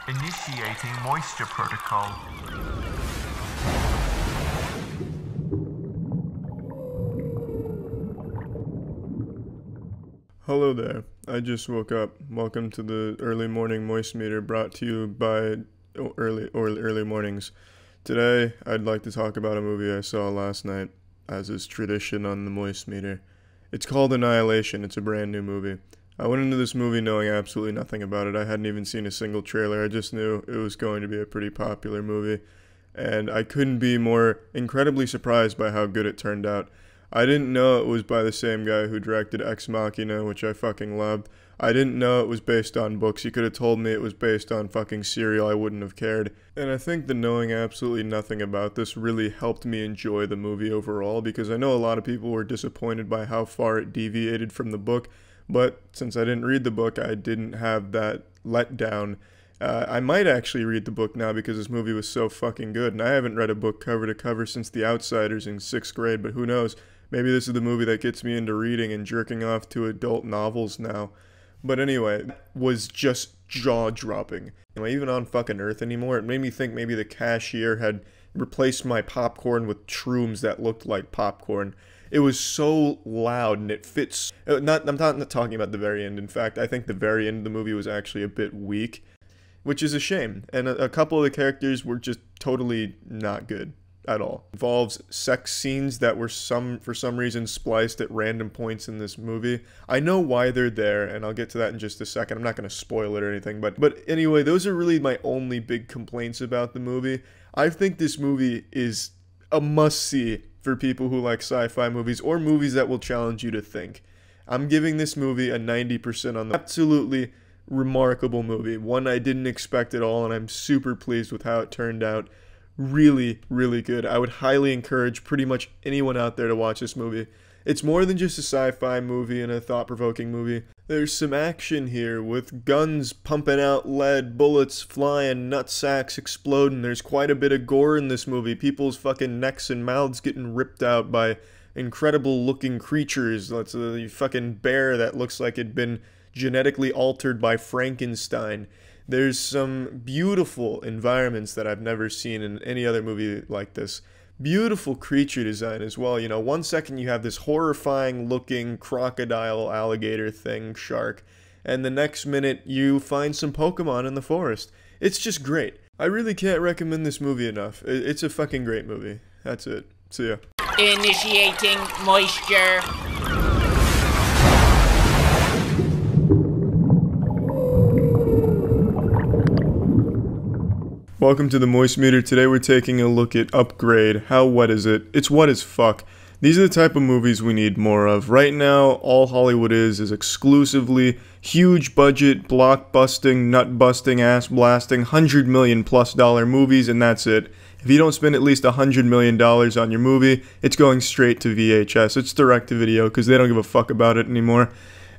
Initiating moisture protocol. Hello there. I just woke up. Welcome to the early morning moist meter brought to you by early mornings. Today, I'd like to talk about a movie I saw last night, as is tradition on the moist meter. It's called Annihilation. It's a brand new movie. I went into this movie knowing absolutely nothing about it. I hadn't even seen a single trailer. I just knew it was going to be a pretty popular movie, and I couldn't be more incredibly surprised by how good it turned out. I didn't know it was by the same guy who directed Ex Machina, which I fucking loved. I didn't know it was based on books. You could have told me it was based on fucking Serial. I wouldn't have cared. And I think the knowing absolutely nothing about this really helped me enjoy the movie overall, because I know a lot of people were disappointed by how far it deviated from the book, but since I didn't read the book, I didn't have that letdown. I might actually read the book now because this movie was so fucking good, and I haven't read a book cover to cover since The Outsiders in 6th grade, but who knows? Maybe this is the movie that gets me into reading and jerking off to adult novels now. But anyway, it was just jaw-dropping. Am I even on fucking Earth anymore? It made me think maybe the cashier had replaced my popcorn with shrooms that looked like popcorn. It was so loud and it fits. I'm not talking about the very end. In fact, I think the very end of the movie was actually a bit weak, which is a shame. And a couple of the characters were just totally not good at all. It involves sex scenes that were for some reason spliced at random points in this movie. I know why they're there, and I'll get to that in just a second. I'm not going to spoil it or anything, but anyway, those are really my only big complaints about the movie. I think this movie is a must-see for people who like sci-fi movies or movies that will challenge you to think. I'm giving this movie a 90% on the absolutely remarkable movie. One I didn't expect at all, and I'm super pleased with how it turned out. Really, really good. I would highly encourage pretty much anyone out there to watch this movie. It's more than just a sci-fi movie and a thought-provoking movie. There's some action here with guns pumping out lead, bullets flying, nutsacks exploding. There's quite a bit of gore in this movie. People's fucking necks and mouths getting ripped out by incredible-looking creatures. That's a fucking bear that looks like it'd been genetically altered by Frankenstein. There's some beautiful environments that I've never seen in any other movie like this. Beautiful creature design as well. You know, one second you have this horrifying looking crocodile, alligator thing, shark, and the next minute you find some Pokemon in the forest. It's just great. I really can't recommend this movie enough. It's a fucking great movie. That's it. See ya. Initiating moisture. Welcome to the Moist Meter. Today we're taking a look at Upgrade. How wet is it? It's wet as fuck. These are the type of movies we need more of. Right now, all Hollywood is exclusively huge budget, block-busting, nut-busting, ass-blasting, $100 million+ movies, and that's it. If you don't spend at least $100 million on your movie, it's going straight to VHS. It's direct-to-video because they don't give a fuck about it anymore.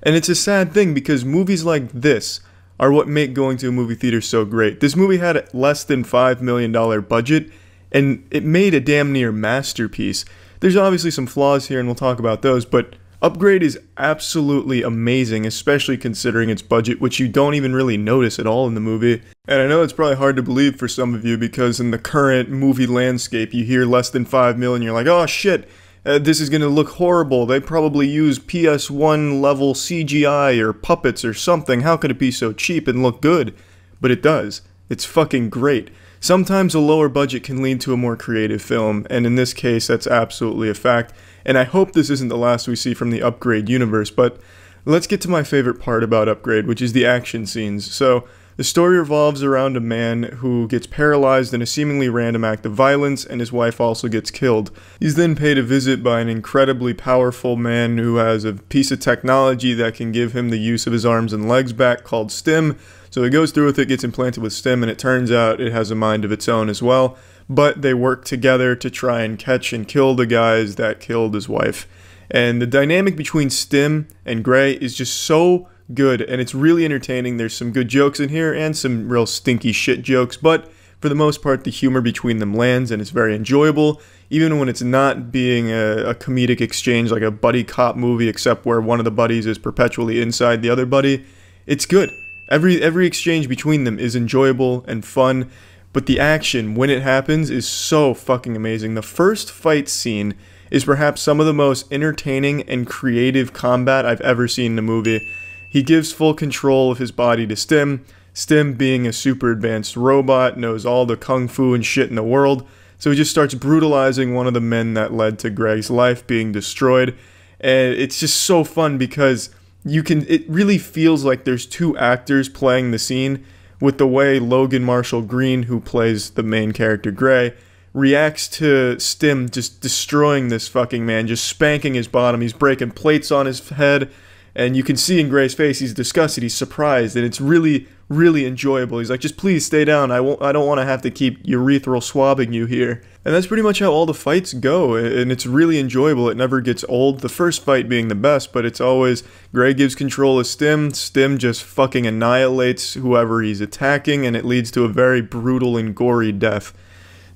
And it's a sad thing because movies like this are what make going to a movie theater so great. This movie had less than $5 million budget, and it made a damn near masterpiece. There's obviously some flaws here, and we'll talk about those, but Upgrade is absolutely amazing, especially considering its budget, which you don't even really notice at all in the movie. And I know it's probably hard to believe for some of you, because in the current movie landscape, you hear less than $5 million, you're like, oh shit, this is going to look horrible. They probably use PS1 level CGI or puppets or something. How could it be so cheap and look good? But it does. It's fucking great. Sometimes a lower budget can lead to a more creative film, and in this case, that's absolutely a fact. And I hope this isn't the last we see from the Upgrade universe, but let's get to my favorite part about Upgrade, which is the action scenes. So, the story revolves around a man who gets paralyzed in a seemingly random act of violence, and his wife also gets killed. He's then paid a visit by an incredibly powerful man who has a piece of technology that can give him the use of his arms and legs back called STEM. So he goes through with it, gets implanted with STEM, and it turns out it has a mind of its own as well. But they work together to try and catch and kill the guys that killed his wife. And the dynamic between STEM and Gray is just so good, and it's really entertaining. There's some good jokes in here and some real stinky shit jokes, but for the most part the humor between them lands and it's very enjoyable, even when it's not being a comedic exchange like a buddy cop movie, except where one of the buddies is perpetually inside the other buddy. It's good. Every exchange between them is enjoyable and fun, but the action, when it happens, is so fucking amazing. The first fight scene is perhaps some of the most entertaining and creative combat I've ever seen in a movie. He gives full control of his body to Stim. Stim, being a super advanced robot, knows all the kung fu and shit in the world, so he just starts brutalizing one of the men that led to Greg's life being destroyed. And it's just so fun because it really feels like there's two actors playing the scene, with the way Logan Marshall Green, who plays the main character Gray, reacts to Stim just destroying this fucking man, just spanking his bottom. He's breaking plates on his head, and you can see in Gray's face he's disgusted, he's surprised, and it's really, really enjoyable. He's like, just please stay down, I don't want to have to keep urethral swabbing you here. And that's pretty much how all the fights go, and it's really enjoyable. It never gets old, the first fight being the best, but it's always Gray gives control of Stim just fucking annihilates whoever he's attacking, and it leads to a very brutal and gory death.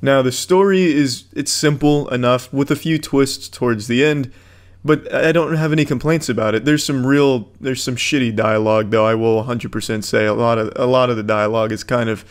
Now, the story it's simple enough, with a few twists towards the end, but I don't have any complaints about it. There's some shitty dialogue, though, I will 100% say. A lot of the dialogue is kind of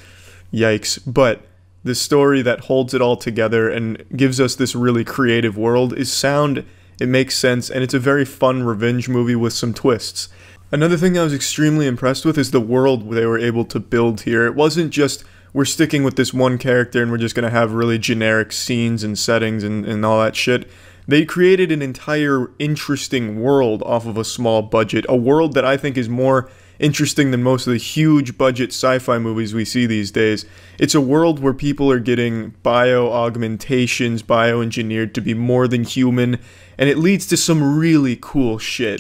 yikes, but the story that holds it all together and gives us this really creative world is sound, it makes sense, and it's a very fun revenge movie with some twists. Another thing I was extremely impressed with is the world they were able to build here. It wasn't just, we're sticking with this one character and we're just going to have really generic scenes and settings and all that shit. They created an entire interesting world off of a small budget, a world that I think is more interesting than most of the huge budget sci-fi movies we see these days. It's a world where people are getting bio-augmentations, bioengineered to be more than human, and it leads to some really cool shit.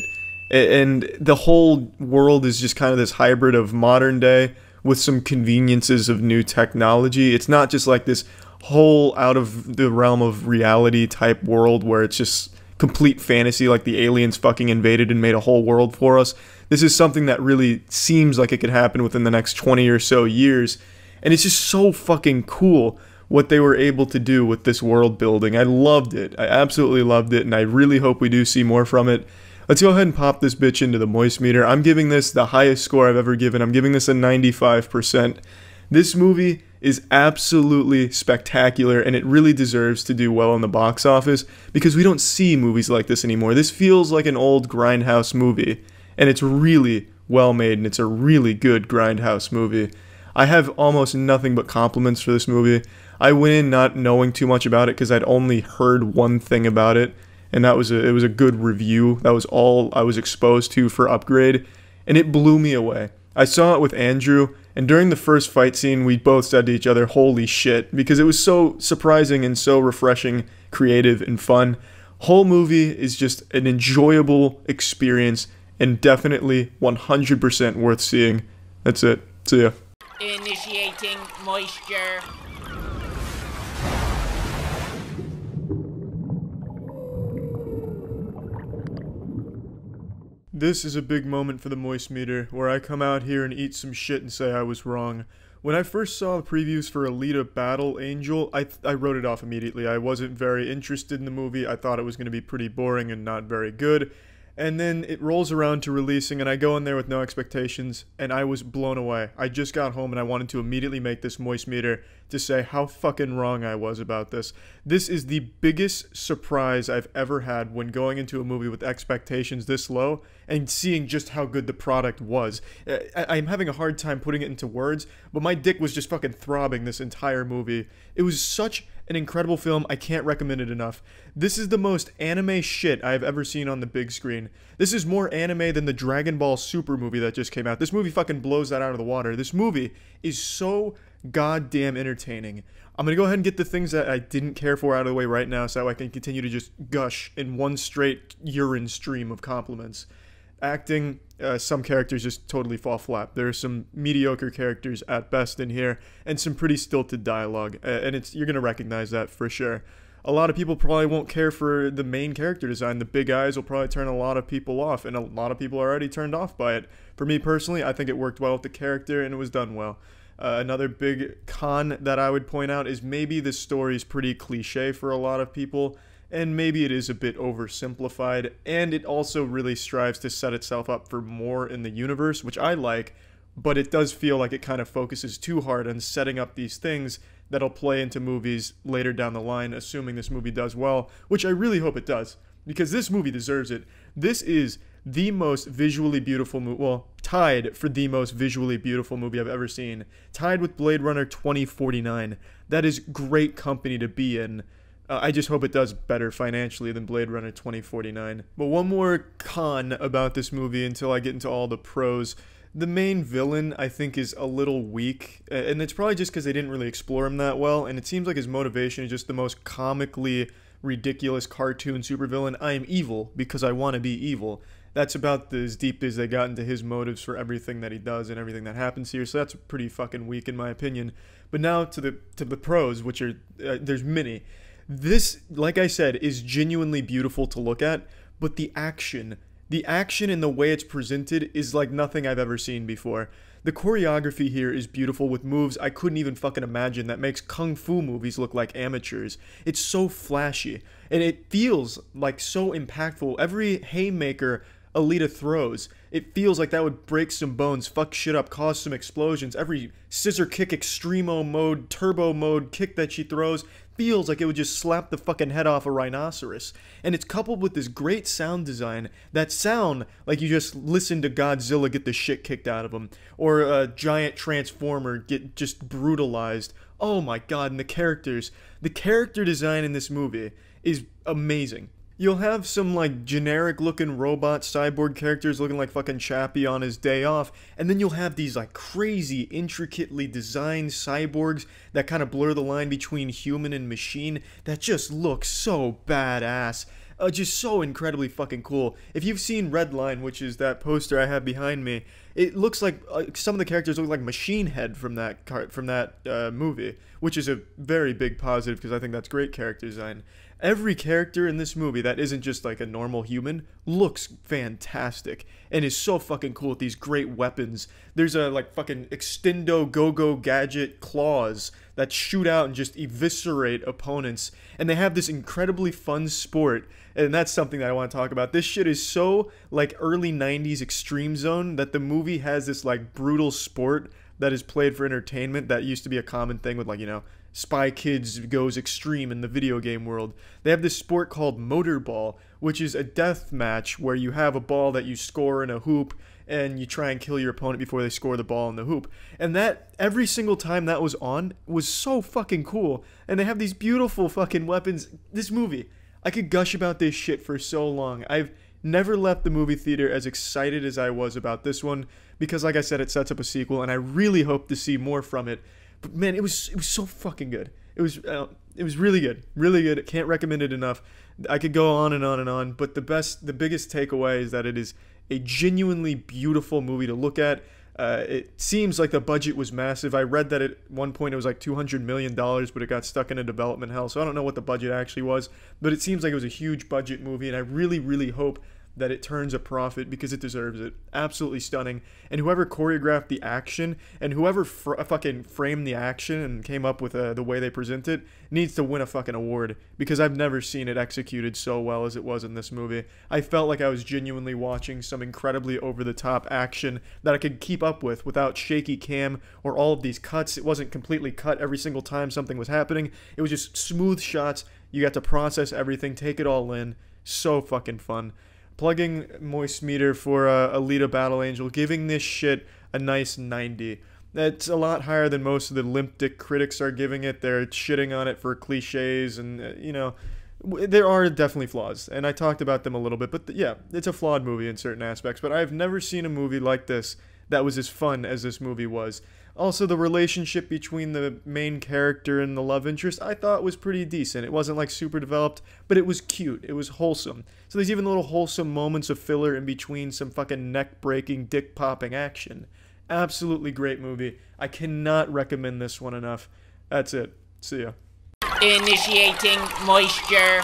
And the whole world is just kind of this hybrid of modern day with some conveniences of new technology. It's not just like this whole out of the realm of reality type world where it's just complete fantasy, like the aliens fucking invaded and made a whole world for us. This is something that really seems like it could happen within the next 20 or so years, and it's just so fucking cool what they were able to do with this world building. I loved it. I absolutely loved it, and I really hope we do see more from it. Let's go ahead and pop this bitch into the moist meter. I'm giving this the highest score I've ever given. I'm giving this a 95%. This movie is absolutely spectacular, and it really deserves to do well in the box office because we don't see movies like this anymore. This feels like an old grindhouse movie, and it's really well made, and it's a really good grindhouse movie. I have almost nothing but compliments for this movie. I went in not knowing too much about it because I'd only heard one thing about it, and it was a good review. That was all I was exposed to for Upgrade, and it blew me away. I saw it with Andrew, and during the first fight scene, we both said to each other, holy shit, because it was so surprising and so refreshing, creative, and fun. Whole movie is just an enjoyable experience and definitely 100% worth seeing. That's it. See ya. Initiating moisture. This is a big moment for the moist meter, where I come out here and eat some shit and say I was wrong. When I first saw the previews for Alita Battle Angel, I wrote it off immediately. I wasn't very interested in the movie. I thought it was going to be pretty boring and not very good. And then it rolls around to releasing, and I go in there with no expectations, and I was blown away. I just got home, and I wanted to immediately make this moist meter to say how fucking wrong I was about this. This is the biggest surprise I've ever had when going into a movie with expectations this low and seeing just how good the product was. I'm having a hard time putting it into words, but my dick was just fucking throbbing this entire movie. It was such an incredible film, I can't recommend it enough. This is the most anime shit I have ever seen on the big screen. This is more anime than the Dragon Ball Super movie that just came out. This movie fucking blows that out of the water. This movie is so goddamn entertaining. I'm gonna go ahead and get the things that I didn't care for out of the way right now so I can continue to just gush in one straight urine stream of compliments. Acting, some characters just totally fall flat. There are some mediocre characters at best in here, and some pretty stilted dialogue, and you're gonna recognize that for sure. A lot of people probably won't care for the main character design. The big eyes will probably turn a lot of people off, and a lot of people are already turned off by it. For me personally, I think it worked well with the character, and it was done well. Another big con that I would point out is maybe the story is pretty cliche for a lot of people, and maybe it is a bit oversimplified, and it also really strives to set itself up for more in the universe, which I like, but it does feel like it kind of focuses too hard on setting up these things that'll play into movies later down the line, assuming this movie does well, which I really hope it does, because this movie deserves it. This is the most visually beautiful movie, well, tied for the most visually beautiful movie I've ever seen, tied with Blade Runner 2049. That is great company to be in. I just hope it does better financially than Blade Runner 2049. But one more con about this movie until I get into all the pros. The main villain, I think, is a little weak, and it's probably just because they didn't really explore him that well, and it seems like his motivation is just the most comically ridiculous cartoon supervillain. I am evil because I want to be evil. That's about as deep as they got into his motives for everything that he does and everything that happens here, so that's pretty fucking weak in my opinion. But now to the pros, which are, there's many. This, like I said, is genuinely beautiful to look at, but the action and the way it's presented is like nothing I've ever seen before. The choreography here is beautiful with moves I couldn't even fucking imagine that makes kung fu movies look like amateurs. It's so flashy, and it feels like so impactful. Every haymaker Alita throws, it feels like that would break some bones, fuck shit up, cause some explosions. Every scissor kick, extremo mode, turbo mode kick that she throws feels like it would just slap the fucking head off a rhinoceros. And it's coupled with this great sound design that sound like you just listen to Godzilla get the shit kicked out of him, or a giant transformer get just brutalized. Oh my god, and the character design in this movie is amazing. You'll have some, like, generic-looking robot cyborg characters looking like fucking Chappie on his day off, and then you'll have these, like, crazy, intricately designed cyborgs that kind of blur the line between human and machine that just look so badass. Just so incredibly fucking cool. If you've seen Red Line, which is that poster I have behind me, it looks like some of the characters look like Machine Head from that movie, which is a very big positive because I think that's great character design. Every character in this movie that isn't just like a normal human looks fantastic and is so fucking cool with these great weapons. There's a like fucking extendo go-go gadget claws that shoot out and just eviscerate opponents, and they have this incredibly fun sport, and that's something that I want to talk about. This shit is so like early 90s Extreme Zone that the movie has this like brutal sport that is played for entertainment that used to be a common thing with, like, you know, Spy Kids goes extreme in the video game world. They have this sport called Motorball, which is a death match where you have a ball that you score in a hoop and you try and kill your opponent before they score the ball in the hoop. And that, every single time that was on, was so fucking cool. And they have these beautiful fucking weapons. This movie, I could gush about this shit for so long. I've never left the movie theater as excited as I was about this one, because like I said, it sets up a sequel, and I really hope to see more from it. But man, it was so fucking good. It was really good, really good. I can't recommend it enough. I could go on and on and on, but the biggest takeaway is that it is a genuinely beautiful movie to look at. It seems like the budget was massive. I read that at one point it was like $200 million, but it got stuck in a development hell. So I don't know what the budget actually was, but it seems like it was a huge budget movie, and I really, really hope that it turns a profit because it deserves it. Absolutely stunning. And whoever choreographed the action and whoever fucking framed the action and came up with the way they present it needs to win a fucking award, because I've never seen it executed so well as it was in this movie. I felt like I was genuinely watching some incredibly over-the-top action that I could keep up with without shaky cam or all of these cuts. It wasn't completely cut every single time something was happening. It was just smooth shots. You got to process everything, take it all in. So fucking fun. Plugging Moist Meter for Alita Battle Angel, giving this shit a nice 90. That's a lot higher than most of the limp dick critics are giving it. They're shitting on it for cliches, and, you know, there are definitely flaws, and I talked about them a little bit, but yeah, it's a flawed movie in certain aspects, but I've never seen a movie like this that was as fun as this movie was. Also, the relationship between the main character and the love interest I thought was pretty decent. It wasn't like super developed, but it was cute. It was wholesome. So there's even little wholesome moments of filler in between some fucking neck-breaking, dick-popping action. Absolutely great movie. I cannot recommend this one enough. That's it. See ya. Initiating moisture.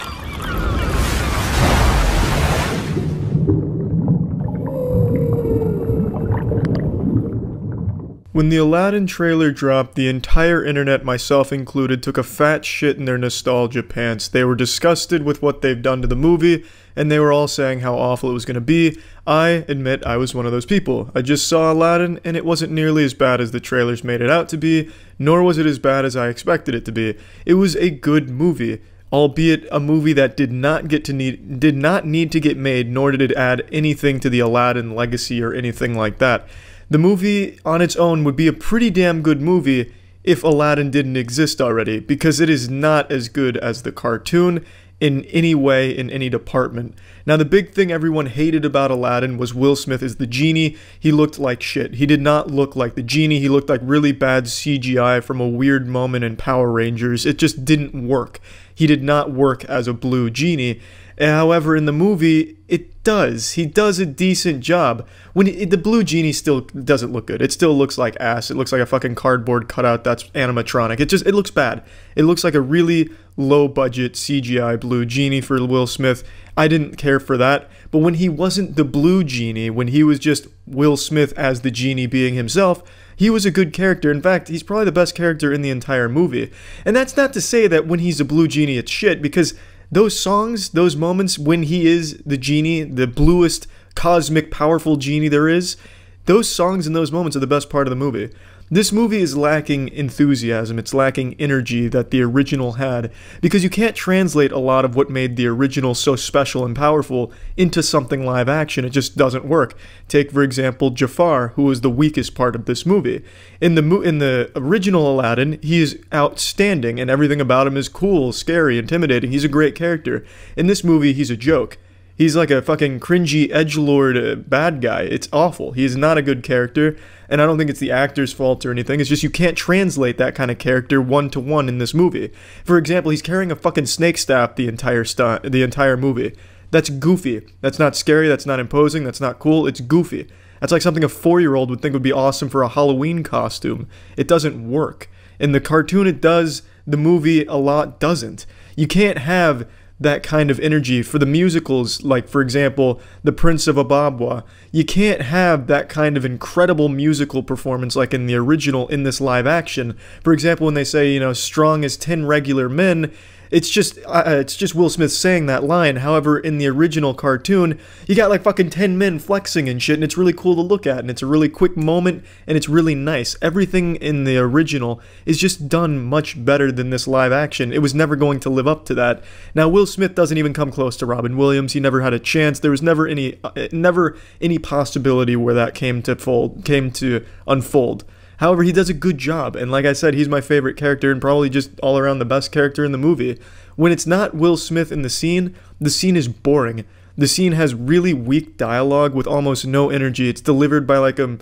When the Aladdin trailer dropped, the entire internet, myself included, took a fat shit in their nostalgia pants. They were disgusted with what they've done to the movie, and they were all saying how awful it was going to be. I admit I was one of those people. I just saw Aladdin, and it wasn't nearly as bad as the trailers made it out to be, nor was it as bad as I expected it to be. It was a good movie, albeit a movie that did not need to get made, nor did it add anything to the Aladdin legacy or anything like that. The movie on its own would be a pretty damn good movie if Aladdin didn't exist already, because it is not as good as the cartoon in any way, in any department. Now, the big thing everyone hated about Aladdin was Will Smith as the genie. He looked like shit. He did not look like the genie. He looked like really bad CGI from a weird moment in Power Rangers. It just didn't work. He did not work as a blue genie. However, in the movie, it does. He does a decent job. The blue genie still doesn't look good. It still looks like ass. It looks like a fucking cardboard cutout that's animatronic. It looks bad. It looks like a really low-budget CGI blue genie for Will Smith. I didn't care for that. But when he wasn't the blue genie, when he was just Will Smith as the genie being himself, he was a good character. In fact, he's probably the best character in the entire movie. And that's not to say that when he's a blue genie, it's shit, because those songs, those moments when he is the genie, the bluest, cosmic, powerful genie there is, those songs and those moments are the best part of the movie. This movie is lacking enthusiasm, it's lacking energy that the original had, because you can't translate a lot of what made the original so special and powerful into something live action. It just doesn't work. Take, for example, Jafar, who is the weakest part of this movie. In the original Aladdin, he is outstanding, and everything about him is cool, scary, intimidating. He's a great character. In this movie, he's a joke. He's like a fucking cringy edgelord bad guy. It's awful. He's not a good character, and I don't think it's the actor's fault or anything. It's just you can't translate that kind of character one-to-one in this movie. For example, he's carrying a fucking snake staff the entire movie. That's goofy. That's not scary. That's not imposing. That's not cool. It's goofy. That's like something a 4-year-old would think would be awesome for a Halloween costume. It doesn't work. In the cartoon, it does. The movie, a lot doesn't. You can't have that kind of energy for the musicals, like, for example, The Prince of Ababwa. You can't have that kind of incredible musical performance like in the original in this live action. For example, when they say, strong as 10 regular men, it's just Will Smith saying that line. However, in the original cartoon, you got like fucking 10 men flexing and shit, and it's really cool to look at, and it's a really quick moment, and it's really nice. Everything in the original is just done much better than this live action. It was never going to live up to that. Now, Will Smith doesn't even come close to Robin Williams. He never had a chance. There was never any possibility where that came to unfold. However, he does a good job, and like I said, he's my favorite character and probably just all around the best character in the movie. When it's not Will Smith in the scene is boring. The scene has really weak dialogue with almost no energy. It's delivered by like a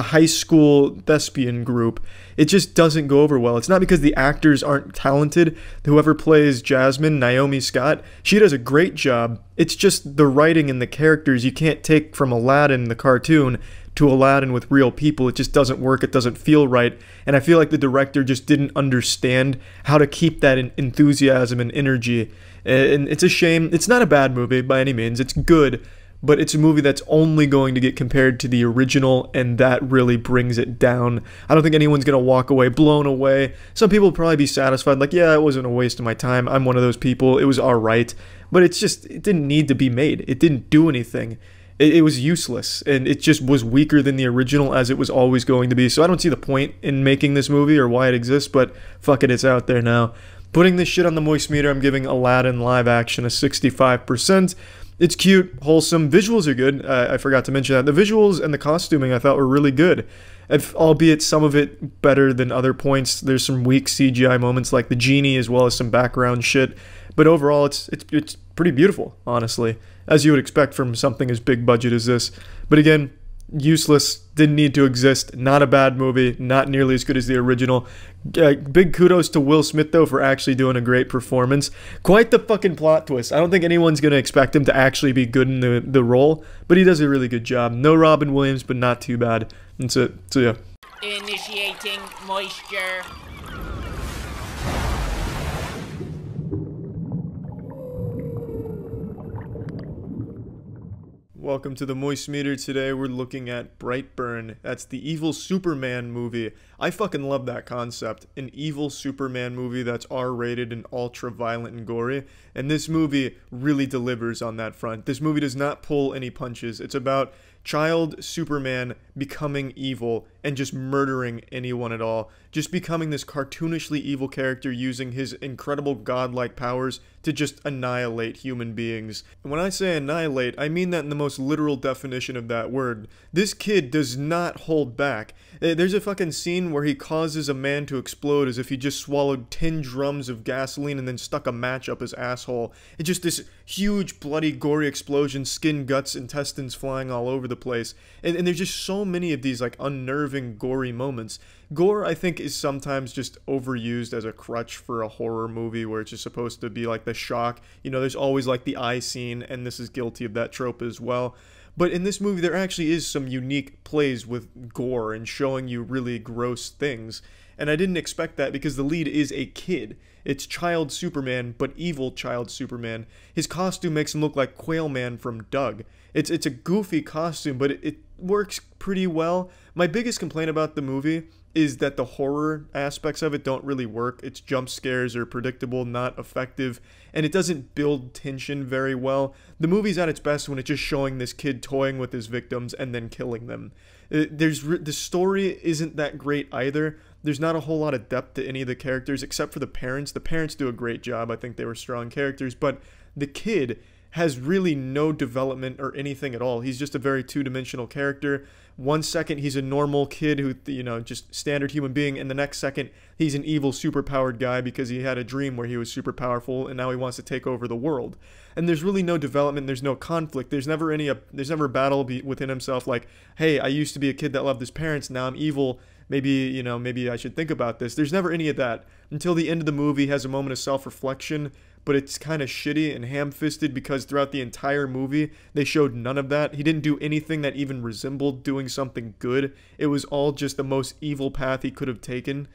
high school thespian group. It just doesn't go over well. It's not because the actors aren't talented. Whoever plays Jasmine, Naomi Scott, she does a great job. It's just the writing and the characters you can't take from Aladdin, the cartoon, to Aladdin with real people. It just doesn't work. It doesn't feel right. And I feel like the director just didn't understand how to keep that enthusiasm and energy. And it's a shame. It's not a bad movie by any means. It's good, but it's a movie that's only going to get compared to the original, and that really brings it down. I don't think anyone's going to walk away blown away. Some people will probably be satisfied, like, yeah, it wasn't a waste of my time. I'm one of those people. It was alright. But it didn't need to be made. It didn't do anything. It was useless, and it just was weaker than the original, as it was always going to be. So I don't see the point in making this movie or why it exists, but fuck it, it's out there now. Putting this shit on the moist meter, I'm giving Aladdin live action a 65%. It's cute, wholesome, visuals are good. I forgot to mention that. The visuals and the costuming I thought were really good, albeit some of it better than other points. There's some weak CGI moments like the genie, as well as some background shit. But overall, it's pretty beautiful, honestly, as you would expect from something as big budget as this. But again, useless, didn't need to exist, not a bad movie, not nearly as good as the original. Big kudos to Will Smith, though, for actually doing a great performance. Quite the fucking plot twist. I don't think anyone's going to expect him to actually be good in the role, but he does a really good job. No Robin Williams, but not too bad. That's it. So yeah. Initiating moisture. Welcome to the Moist Meter. Today we're looking at Brightburn. That's the evil Superman movie. I fucking love that concept. An evil Superman movie that's R-rated and ultra-violent and gory. And this movie really delivers on that front. This movie does not pull any punches. It's about child Superman becoming evil and just murdering anyone at all. Just becoming this cartoonishly evil character using his incredible godlike powers to just annihilate human beings. And when I say annihilate, I mean that in the most literal definition of that word. This kid does not hold back. There's a fucking scene where he causes a man to explode as if he just swallowed 10 drums of gasoline and then stuck a match up his asshole. It's just this huge, bloody, gory explosion, skin, guts, intestines flying all over the place. And there's just so many of these, like, unnerving, gory moments. Gore, I think, is sometimes just overused as a crutch for a horror movie where it's just supposed to be like the shock. You know, there's always like the eye scene, and this is guilty of that trope as well. But in this movie, there actually is some unique plays with gore and showing you really gross things. And I didn't expect that because the lead is a kid. It's child Superman, but evil child Superman. His costume makes him look like Quail Man from Doug. It's a goofy costume, but it works pretty well. My biggest complaint about the movie is that the horror aspects of it don't really work. Its jump scares are predictable, not effective, and it doesn't build tension very well. The movie's at its best when it's just showing this kid toying with his victims and then killing them. The story isn't that great either. There's not a whole lot of depth to any of the characters except for the parents. The parents do a great job. I think they were strong characters, but the kid has really no development or anything at all. He's just a very two-dimensional character. One second he's a normal kid who, you know, just standard human being, and the next second he's an evil superpowered guy because he had a dream where he was super powerful and now he wants to take over the world. And there's really no development, there's no conflict, there's never a battle within himself like, hey, I used to be a kid that loved his parents, now I'm evil, maybe I should think about this. There's never any of that until the end of the movie. He has a moment of self-reflection, but it's kind of shitty and ham-fisted because throughout the entire movie, they showed none of that. He didn't do anything that even resembled doing something good. It was all just the most evil path he could have taken.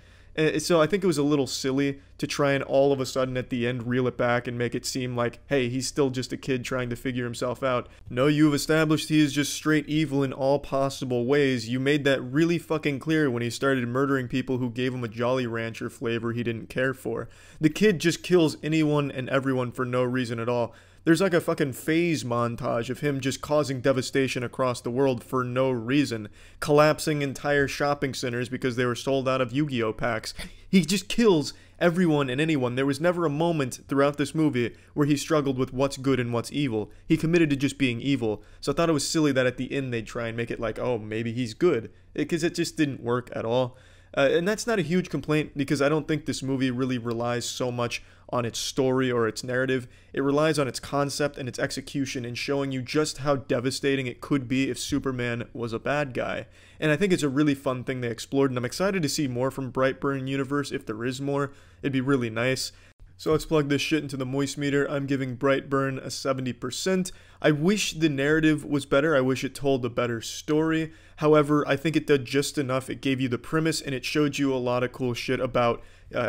So I think it was a little silly to try and all of a sudden at the end reel it back and make it seem like, hey, he's still just a kid trying to figure himself out. No, you've established he is just straight evil in all possible ways. You made that really fucking clear when he started murdering people who gave him a Jolly Rancher flavor he didn't care for. The kid just kills anyone and everyone for no reason at all. There's like a fucking phase montage of him just causing devastation across the world for no reason. Collapsing entire shopping centers because they were sold out of Yu-Gi-Oh packs. He just kills everyone and anyone. There was never a moment throughout this movie where he struggled with what's good and what's evil. He committed to just being evil. So I thought it was silly that at the end they'd try and make it like, oh, maybe he's good. Because it just didn't work at all. And that's not a huge complaint because I don't think this movie really relies so much on its story or its narrative. It relies on its concept and its execution and showing you just how devastating it could be if Superman was a bad guy. And I think it's a really fun thing they explored, and I'm excited to see more from Brightburn universe. If there is more, it'd be really nice. So let's plug this shit into the Moist Meter. I'm giving Brightburn a 70%. I wish the narrative was better. I wish it told a better story. However, I think it did just enough. It gave you the premise and it showed you a lot of cool shit about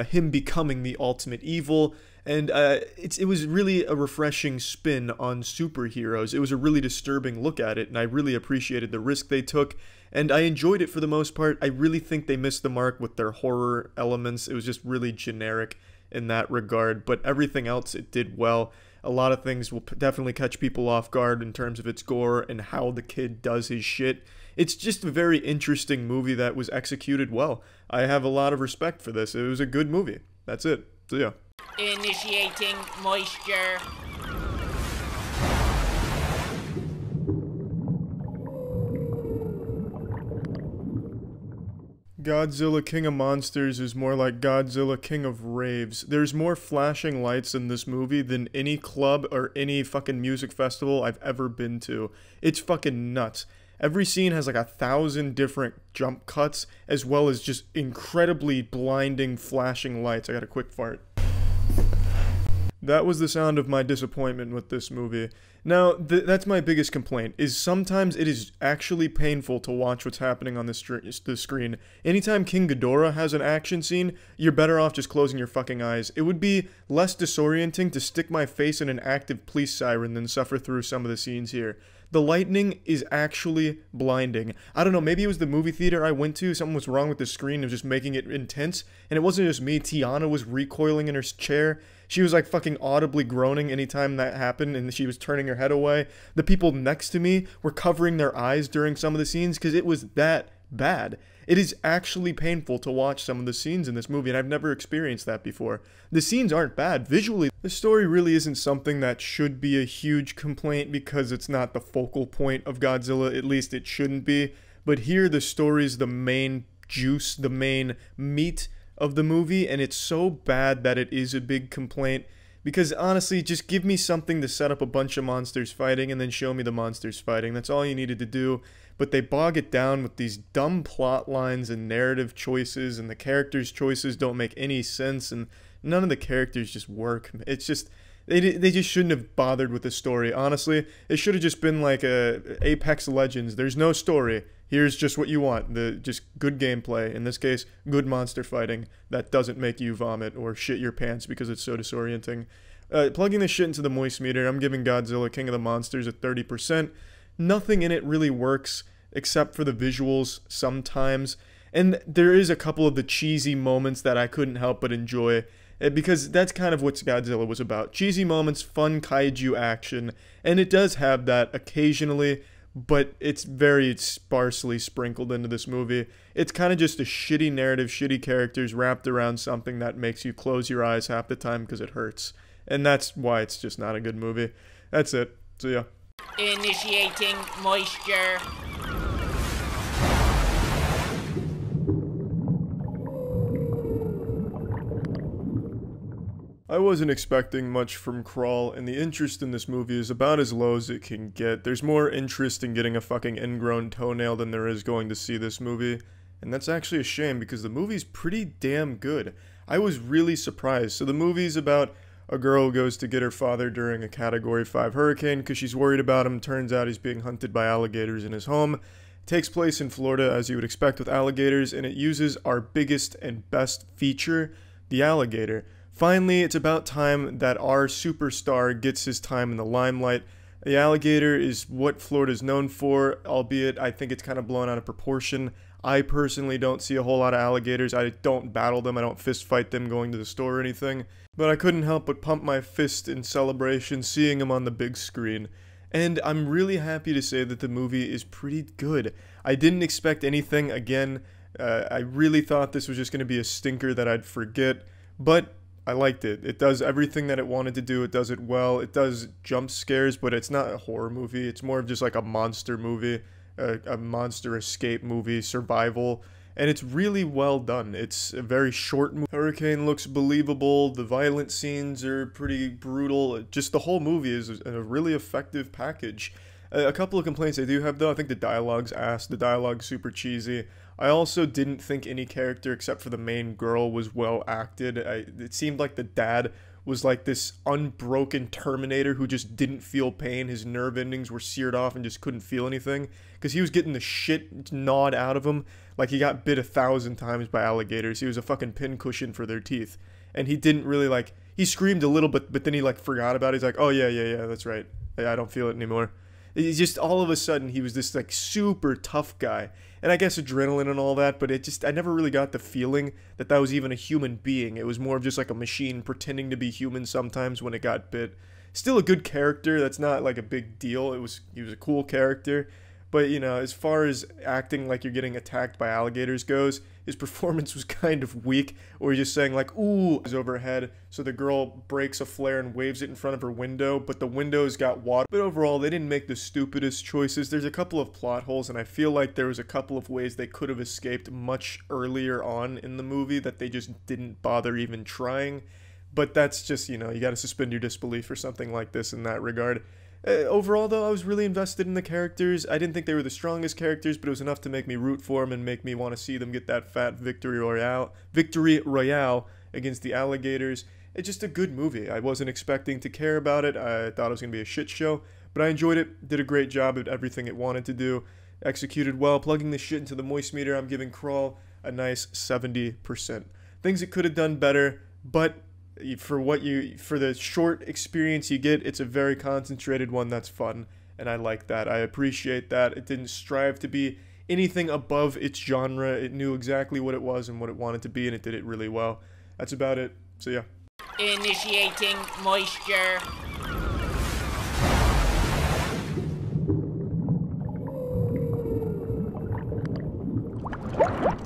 him becoming the ultimate evil. And it was really a refreshing spin on superheroes. It was a really disturbing look at it, and I really appreciated the risk they took. And I enjoyed it for the most part. I really think they missed the mark with their horror elements. It was just really generic in that regard, but everything else it did well. A lot of things will definitely catch people off guard in terms of its gore and how the kid does his shit. It's just a very interesting movie that was executed well. I have a lot of respect for this. It was a good movie. That's it. So yeah. Initiating moisture. Godzilla King of Monsters is more like Godzilla King of Raves. There's more flashing lights in this movie than any club or any fucking music festival I've ever been to. It's fucking nuts. Every scene has like 1,000 different jump cuts as well as just incredibly blinding flashing lights. I got a quick fart. That was the sound of my disappointment with this movie. Now, that's my biggest complaint, is sometimes it is actually painful to watch what's happening on the screen. Anytime King Ghidorah has an action scene, you're better off just closing your fucking eyes. It would be less disorienting to stick my face in an active police siren than suffer through some of the scenes here. The lightning is actually blinding. I don't know, maybe it was the movie theater I went to. Something was wrong with the screen. It was just making it intense. And it wasn't just me. Tiana was recoiling in her chair. She was like fucking audibly groaning anytime that happened, and she was turning her head away. The people next to me were covering their eyes during some of the scenes because it was that bad. It is actually painful to watch some of the scenes in this movie, and I've never experienced that before. The scenes aren't bad. Visually, the story really isn't something that should be a huge complaint because it's not the focal point of Godzilla. At least it shouldn't be. But here, the story's the main juice, the main meat of the movie, and it's so bad that it is a big complaint. Because honestly, just give me something to set up a bunch of monsters fighting and then show me the monsters fighting. That's all you needed to do. But they bog it down with these dumb plot lines and narrative choices, and the characters' choices don't make any sense, and none of the characters just work. It's just, they just shouldn't have bothered with the story. Honestly, it should have just been like a Apex Legends. There's no story. Here's just what you want. Just good gameplay. In this case, good monster fighting that doesn't make you vomit or shit your pants because it's so disorienting. Plugging this shit into the moist meter, I'm giving Godzilla King of the Monsters at 30%. Nothing in it really works except for the visuals sometimes. And there is a couple of the cheesy moments that I couldn't help but enjoy, because that's kind of what Godzilla was about. Cheesy moments, fun kaiju action, and it does have that occasionally, but it's very sparsely sprinkled into this movie. It's kind of just a shitty narrative, shitty characters wrapped around something that makes you close your eyes half the time because it hurts. And that's why it's just not a good movie. That's it. So yeah. Initiating moisture. I wasn't expecting much from Crawl, and the interest in this movie is about as low as it can get. There's more interest in getting a fucking ingrown toenail than there is going to see this movie, and that's actually a shame because the movie's pretty damn good. I was really surprised. So the movie's about a girl who goes to get her father during a Category 5 hurricane because she's worried about him. Turns out he's being hunted by alligators in his home. It takes place in Florida, as you would expect with alligators, and it uses our biggest and best feature, the alligator. Finally, it's about time that our superstar gets his time in the limelight. The alligator is what Florida's known for, albeit I think it's kind of blown out of proportion. I personally don't see a whole lot of alligators. I don't battle them. I don't fist fight them going to the store or anything. But I couldn't help but pump my fist in celebration seeing them on the big screen. And I'm really happy to say that the movie is pretty good. I didn't expect anything. Again, I really thought this was just going to be a stinker that I'd forget. But I liked it. It does everything that it wanted to do. It does it well. It does jump scares, but it's not a horror movie. It's more of just like a monster movie, a monster escape movie, survival. And it's really well done. It's a very short movie. Hurricane looks believable. The violent scenes are pretty brutal. Just the whole movie is a really effective package. A couple of complaints I do have, though. I think the dialogue's ass. The dialogue's super cheesy. I also didn't think any character except for the main girl was well acted. It seemed like the dad was like this unbroken Terminator who just didn't feel pain. His nerve endings were seared off and just couldn't feel anything because he was getting the shit gnawed out of him like he got bit 1,000 times by alligators. He was a fucking pincushion for their teeth. And he didn't really like, he screamed a little bit, but then he like forgot about it. He's like, oh yeah, that's right. I don't feel it anymore. It's just all of a sudden he was this like super tough guy. And I guess adrenaline and all that, but I never really got the feeling that that was even a human being. It was more of just like a machine pretending to be human sometimes when it got bit. Still a good character. That's not like a big deal. He was a cool character. But, you know, as far as acting like you're getting attacked by alligators goes, his performance was kind of weak, or he's just saying like, ooh, is overhead, so the girl breaks a flare and waves it in front of her window, but the window's got water. But overall, they didn't make the stupidest choices. There's a couple of plot holes, and I feel like there was a couple of ways they could have escaped much earlier on in the movie that they just didn't bother even trying. But that's just, you know, you gotta suspend your disbelief for something like this in that regard. Overall, though, I was really invested in the characters. I didn't think they were the strongest characters, but it was enough to make me root for them and make me want to see them get that fat victory royale against the alligators. It's just a good movie. I wasn't expecting to care about it. I thought it was going to be a shit show, but I enjoyed it. Did a great job at everything it wanted to do. Executed well. Plugging this shit into the moist meter, I'm giving Crawl a nice 70%. Things it could have done better, but for the short experience you get, it's a very concentrated one that's fun. and I like that. I appreciate that. It didn't strive to be anything above its genre. It knew exactly what it was and what it wanted to be, and it did it really well. That's about it. So yeah. Initiating moisture.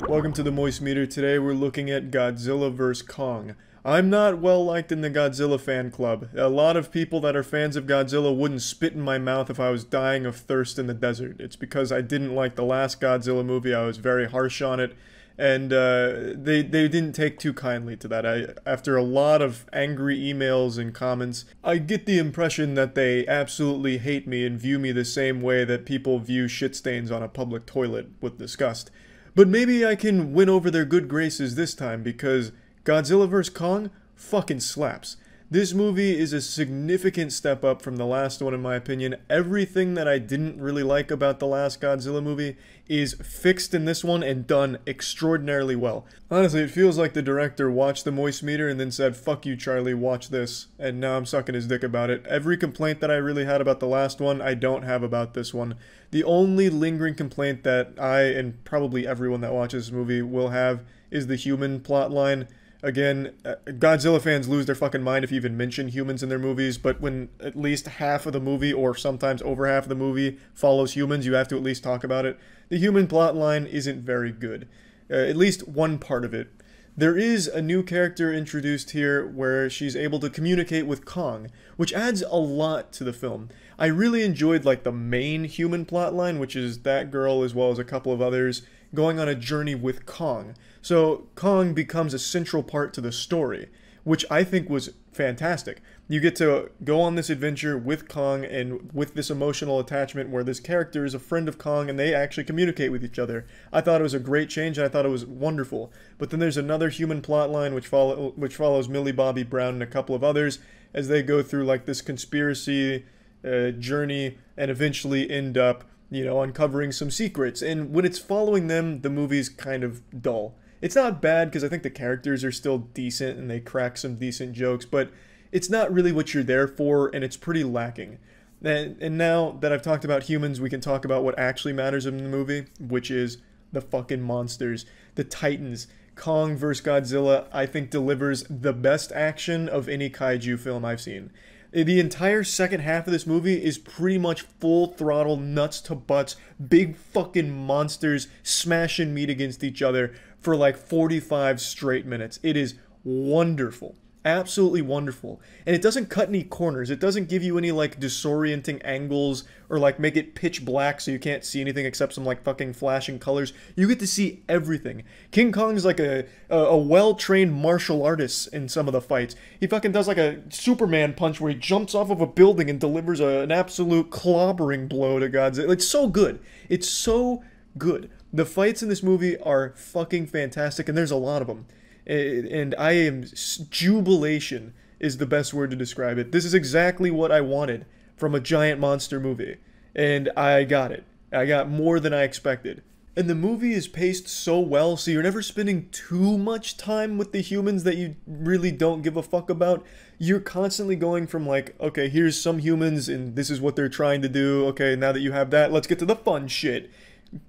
Welcome to the Moist Meter. Today we're looking at Godzilla vs. Kong. I'm not well liked in the Godzilla fan club. A lot of people that are fans of Godzilla wouldn't spit in my mouth if I was dying of thirst in the desert. It's because I didn't like the last Godzilla movie. I was very harsh on it, and they didn't take too kindly to that. After a lot of angry emails and comments, I get the impression that they absolutely hate me and view me the same way that people view shit stains on a public toilet with disgust. But maybe I can win over their good graces this time, because Godzilla vs. Kong fucking slaps. This movie is a significant step up from the last one in my opinion. Everything that I didn't really like about the last Godzilla movie is fixed in this one and done extraordinarily well. Honestly, it feels like the director watched the Moist Meter and then said, "Fuck you, Charlie, watch this," and now I'm sucking his dick about it. Every complaint that I really had about the last one, I don't have about this one. The only lingering complaint that I, and probably everyone that watches this movie, will have is the human plotline. Again, Godzilla fans lose their fucking mind if you even mention humans in their movies, but when at least half of the movie, or sometimes over half of the movie, follows humans, you have to at least talk about it. The human plotline isn't very good. At least one part of it. There is a new character introduced here where she's able to communicate with Kong, which adds a lot to the film. I really enjoyed like the main human plotline, which is that girl as well as a couple of others going on a journey with Kong. So Kong becomes a central part to the story, which I think was fantastic. You get to go on this adventure with Kong and with this emotional attachment where this character is a friend of Kong and they actually communicate with each other. I thought it was a great change and I thought it was wonderful. But then there's another human plotline which follows Millie Bobby Brown and a couple of others as they go through like this conspiracy journey and eventually end up, you know, uncovering some secrets. And when it's following them, the movie's kind of dull. It's not bad because I think the characters are still decent and they crack some decent jokes, but it's not really what you're there for, and it's pretty lacking. And now that I've talked about humans, we can talk about what actually matters in the movie, which is the fucking monsters, the titans. Kong vs. Godzilla, I think, delivers the best action of any kaiju film I've seen. The entire second half of this movie is pretty much full throttle, nuts to butts, big fucking monsters smashing meat against each other for like 45 straight minutes. It is wonderful. Absolutely wonderful. And it doesn't cut any corners. It doesn't give you any like disorienting angles or like make it pitch black so you can't see anything except some like fucking flashing colors. You get to see everything. King Kong is like a well-trained martial artist in some of the fights. He fucking does like a Superman punch where he jumps off of a building and delivers an absolute clobbering blow to Godzilla. It's so good. It's so good. The fights in this movie are fucking fantastic, and there's a lot of them. And I am, jubilation is the best word to describe it. This is exactly what I wanted from a giant monster movie. And I got it. I got more than I expected. And the movie is paced so well, so you're never spending too much time with the humans that you really don't give a fuck about. You're constantly going from like, okay, here's some humans and this is what they're trying to do. Okay, now that you have that, let's get to the fun shit.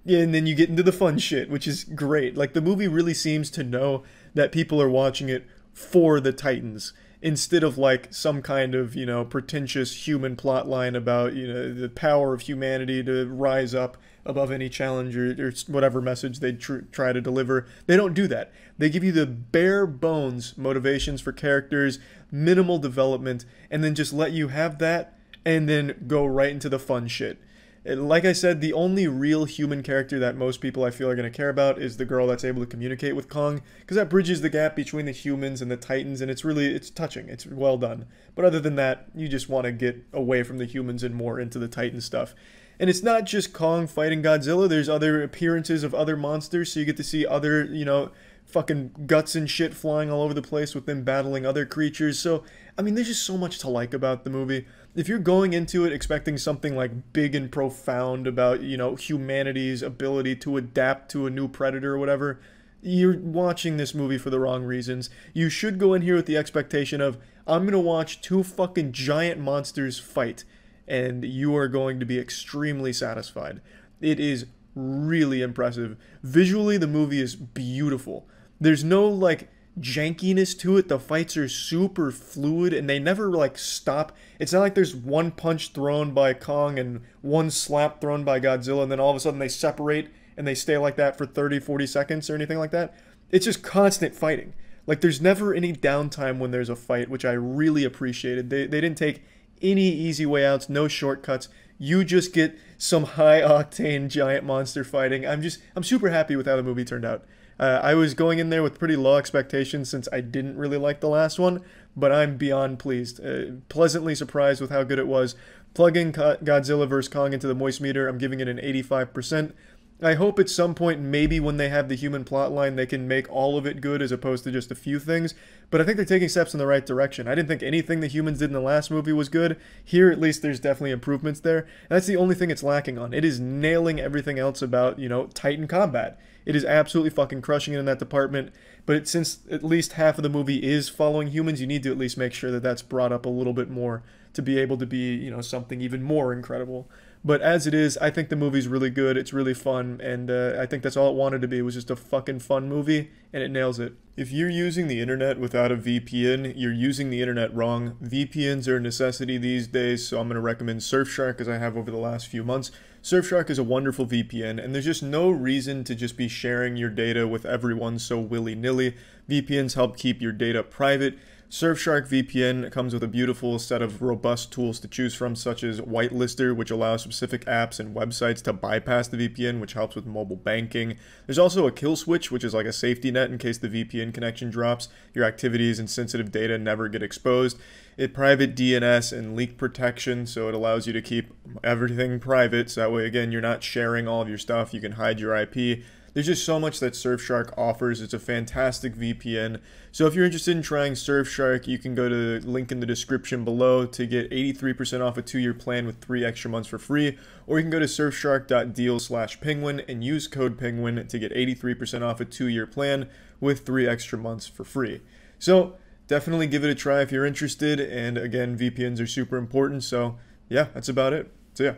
And then you get into the fun shit, which is great. Like, the movie really seems to know that people are watching it for the Titans, instead of like some kind of, you know, pretentious human plot line about, you know, the power of humanity to rise up above any challenge or whatever message they try to deliver. They don't do that. They give you the bare bones motivations for characters, minimal development, and then just let you have that and then go right into the fun shit. Like I said, the only real human character that most people I feel are going to care about is the girl that's able to communicate with Kong, because that bridges the gap between the humans and the Titans, and it's touching. It's well done. But other than that, you just want to get away from the humans and more into the Titan stuff. And it's not just Kong fighting Godzilla. There's other appearances of other monsters, so you get to see other, you know, fucking guts and shit flying all over the place with them battling other creatures. So, I mean, there's just so much to like about the movie. If you're going into it expecting something like big and profound about, you know, humanity's ability to adapt to a new predator or whatever, you're watching this movie for the wrong reasons. You should go in here with the expectation of, I'm gonna watch two fucking giant monsters fight. and you are going to be extremely satisfied. It is really impressive. Visually, the movie is beautiful. There's no, like, jankiness to it. The fights are super fluid, and they never, like, stop. It's not like there's one punch thrown by Kong and one slap thrown by Godzilla, and then all of a sudden they separate and they stay like that for 30, 40 seconds or anything like that. It's just constant fighting. Like, there's never any downtime when there's a fight, which I really appreciated. They didn't take any easy way outs, no shortcuts. You just get some high-octane giant monster fighting. I'm super happy with how the movie turned out. I was going in there with pretty low expectations since I didn't really like the last one, but I'm beyond pleased. Pleasantly surprised with how good it was. Plugging Godzilla vs. Kong into the Moist meter, I'm giving it an 85%. I hope at some point, maybe when they have the human plotline, they can make all of it good as opposed to just a few things. But I think they're taking steps in the right direction. I didn't think anything the humans did in the last movie was good. Here, at least, there's definitely improvements there. And that's the only thing it's lacking on. It is nailing everything else about, Titan combat. It is absolutely fucking crushing it in that department. But since at least half of the movie is following humans, you need to at least make sure that that's brought up a little bit more to be able to be, something even more incredible. But as it is, I think the movie's really good, it's really fun, and I think that's all it wanted to be, was just a fucking fun movie, and it nails it. If you're using the internet without a VPN, you're using the internet wrong. VPNs are a necessity these days, so I'm going to recommend Surfshark, as I have over the last few months. Surfshark is a wonderful VPN, and there's just no reason to just be sharing your data with everyone so willy-nilly. VPNs help keep your data private. Surfshark VPN comes with a beautiful set of robust tools to choose from, such as Whitelister, which allows specific apps and websites to bypass the VPN, which helps with mobile banking. There's also a kill switch, which is like a safety net in case the VPN connection drops. Your activities and sensitive data never get exposed. It private DNS and leak protection, so it allows you to keep everything private, so that way, again, you're not sharing all of your stuff. You can hide your IP. There's just so much that Surfshark offers. It's a fantastic VPN. So if you're interested in trying Surfshark, you can go to the link in the description below to get 83% off a 2-year plan with 3 extra months for free. Or you can go to surfshark.deal/penguin and use code penguin to get 83% off a 2-year plan with 3 extra months for free. So definitely give it a try if you're interested. And again, VPNs are super important. So yeah, that's about it. So yeah.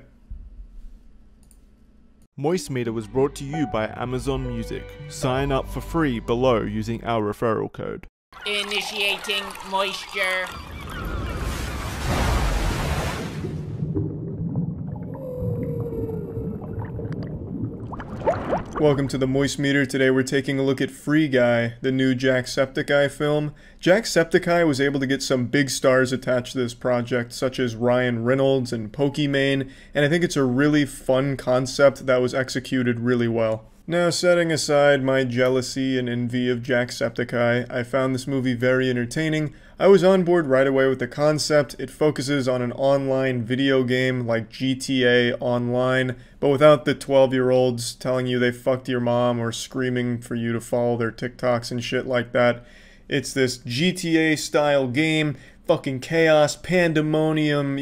Moist Meter was brought to you by Amazon Music. Sign up for free below using our referral code. Initiating moisture. Welcome to the Moist Meter. Today we're taking a look at Free Guy, the new Jacksepticeye film. Jacksepticeye was able to get some big stars attached to this project, such as Ryan Reynolds and Pokimane, and I think it's a really fun concept that was executed really well. Now, setting aside my jealousy and envy of Jacksepticeye, I found this movie very entertaining. I was on board right away with the concept. It focuses on an online video game like GTA Online, but without the 12-year-olds telling you they fucked your mom or screaming for you to follow their TikToks and shit like that. It's this GTA-style game, fucking chaos, pandemonium,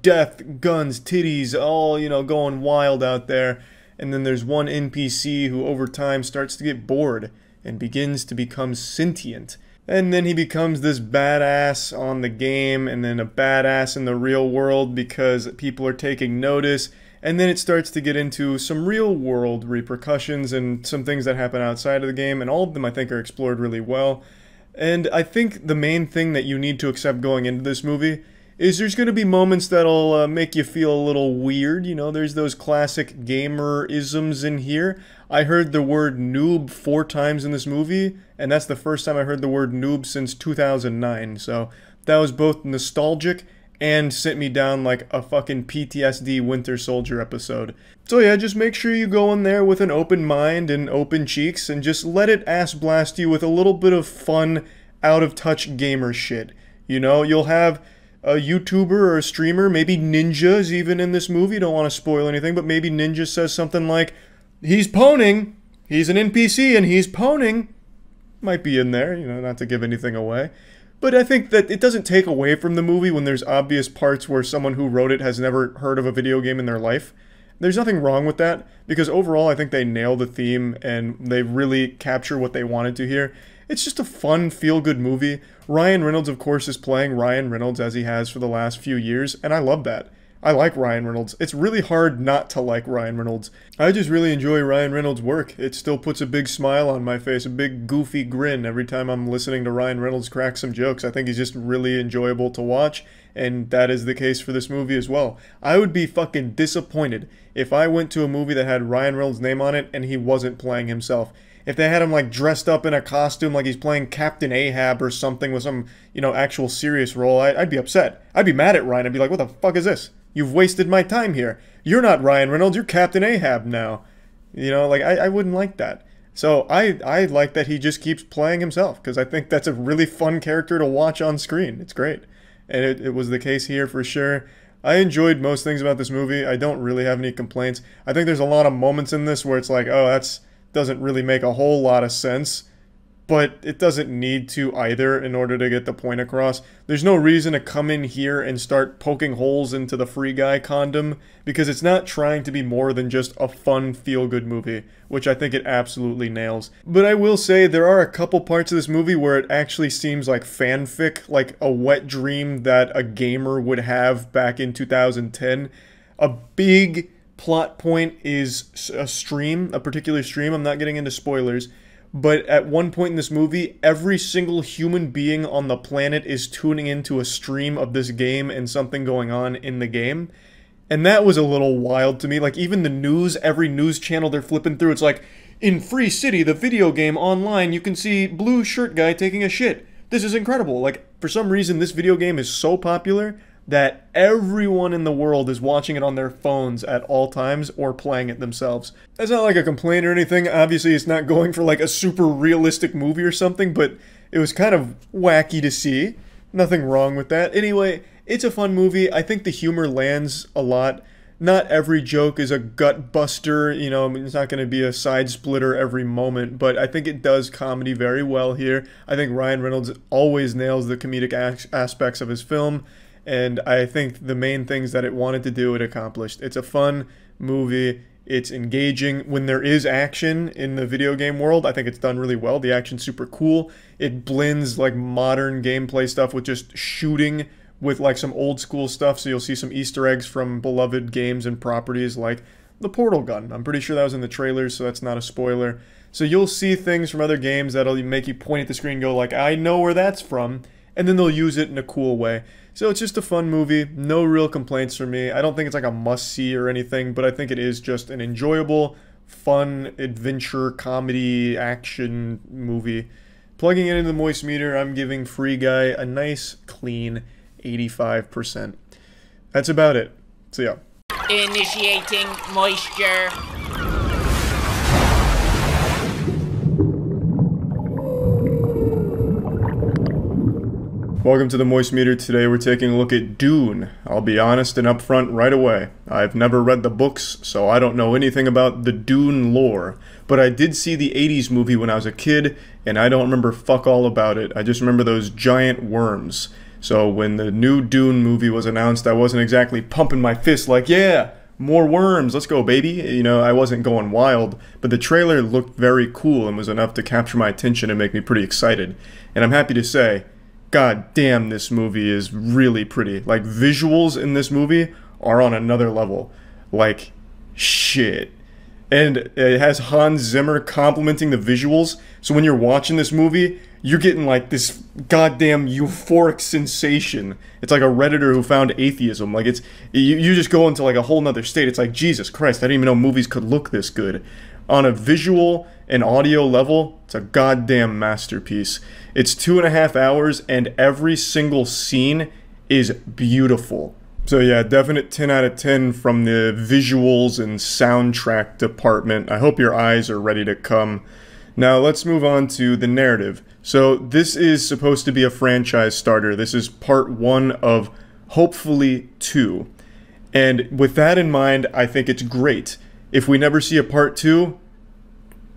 death, guns, titties, all, going wild out there. And then there's one NPC who over time starts to get bored and begins to become sentient. And then he becomes this badass on the game and then a badass in the real world because people are taking notice. And then it starts to get into some real world repercussions and some things that happen outside of the game. And all of them I think are explored really well. And I think the main thing that you need to accept going into this movie is there's going to be moments that'll make you feel a little weird. There's those classic gamer-isms in here. I heard the word noob 4 times in this movie, and that's the first time I heard the word noob since 2009. So that was both nostalgic and sent me down like a fucking PTSD Winter Soldier episode. So yeah, just make sure you go in there with an open mind and open cheeks and just let it ass blast you with a little bit of fun, out-of-touch gamer shit. You'll have a YouTuber or a streamer, maybe Ninja is even in this movie, don't want to spoil anything, but maybe Ninja says something like, he's poning, he's an NPC and he's poning. Might be in there, not to give anything away. But I think that it doesn't take away from the movie when there's obvious parts where someone who wrote it has never heard of a video game in their life. There's nothing wrong with that, because overall I think they nail the theme and they really capture what they wanted to here. It's just a fun, feel-good movie. Ryan Reynolds, of course, is playing Ryan Reynolds as he has for the last few years, and I love that. I like Ryan Reynolds. It's really hard not to like Ryan Reynolds. I just really enjoy Ryan Reynolds' work. It still puts a big smile on my face, a big goofy grin every time I'm listening to Ryan Reynolds crack some jokes. I think he's just really enjoyable to watch, and that is the case for this movie as well. I would be fucking disappointed if I went to a movie that had Ryan Reynolds' name on it and he wasn't playing himself. If they had him like dressed up in a costume like he's playing Captain Ahab or something with some, actual serious role, I'd be upset. I'd be mad at Ryan. I'd be like, what the fuck is this? You've wasted my time here. You're not Ryan Reynolds, you're Captain Ahab now. I wouldn't like that. So I like that he just keeps playing himself, because I think that's a really fun character to watch on screen. It's great. And it was the case here for sure. I enjoyed most things about this movie. I don't really have any complaints. I think there's a lot of moments in this where it's like, oh, that's doesn't really make a whole lot of sense, but it doesn't need to either in order to get the point across. There's no reason to come in here and start poking holes into the Free Guy condom, because it's not trying to be more than just a fun, feel-good movie, which I think it absolutely nails. But I will say there are a couple parts of this movie where it actually seems like fanfic, like a wet dream that a gamer would have back in 2010. A big plot point is a particular stream. I'm not getting into spoilers, but at one point in this movie, every single human being on the planet is tuning into a stream of this game and something going on in the game. And that was a little wild to me. Like, even the news, every news channel they're flipping through, it's like, in Free City, the video game online, you can see blue shirt guy taking a shit. This is incredible. Like, for some reason, this video game is so popular that everyone in the world is watching it on their phones at all times or playing it themselves. That's not like a complaint or anything. Obviously, it's not going for like a super realistic movie or something, but it was kind of wacky to see. Nothing wrong with that. Anyway, it's a fun movie. I think the humor lands a lot. Not every joke is a gut buster, it's not going to be a side splitter every moment, but I think it does comedy very well here. I think Ryan Reynolds always nails the comedic aspects of his film, and I think the main things that it wanted to do, it accomplished. It's a fun movie. It's engaging. When there is action in the video game world, I think it's done really well. The action's super cool. It blends like modern gameplay stuff with just shooting with like some old school stuff. So you'll see some Easter eggs from beloved games and properties like the portal gun. I'm pretty sure that was in the trailers, so that's not a spoiler. So you'll see things from other games that'll make you point at the screen and go like, I know where that's from. And then they'll use it in a cool way. So it's just a fun movie. No real complaints from me. I don't think it's like a must-see or anything, but I think it is just an enjoyable, fun, adventure, comedy, action movie. Plugging it into the moist meter, I'm giving Free Guy a nice, clean 85%. That's about it. So yeah. Initiating moisture. Welcome to the Moist Meter. Today we're taking a look at Dune. I'll be honest and upfront right away. I've never read the books, so I don't know anything about the Dune lore. But I did see the 80s movie when I was a kid, and I don't remember fuck all about it. I just remember those giant worms. So when the new Dune movie was announced, I wasn't exactly pumping my fist like, yeah, more worms, let's go, baby. I wasn't going wild, but the trailer looked very cool and was enough to capture my attention and make me pretty excited. And I'm happy to say, god damn, this movie is really pretty. Like, visuals in this movie are on another level. Like, shit. And it has Hans Zimmer complimenting the visuals, so when you're watching this movie, you're getting like this goddamn euphoric sensation. It's like a Redditor who found atheism. Like, it's you just go into like a whole nother state. It's like, Jesus Christ, I didn't even know movies could look this good. On a visual and audio level, it's a goddamn masterpiece. It's 2.5 hours, and every single scene is beautiful. So yeah, definite 10 out of 10 from the visuals and soundtrack department. I hope your eyes are ready to come. Now let's move on to the narrative. So this is supposed to be a franchise starter. This is part 1 of hopefully 2. And with that in mind, I think it's great. If we never see a part 2,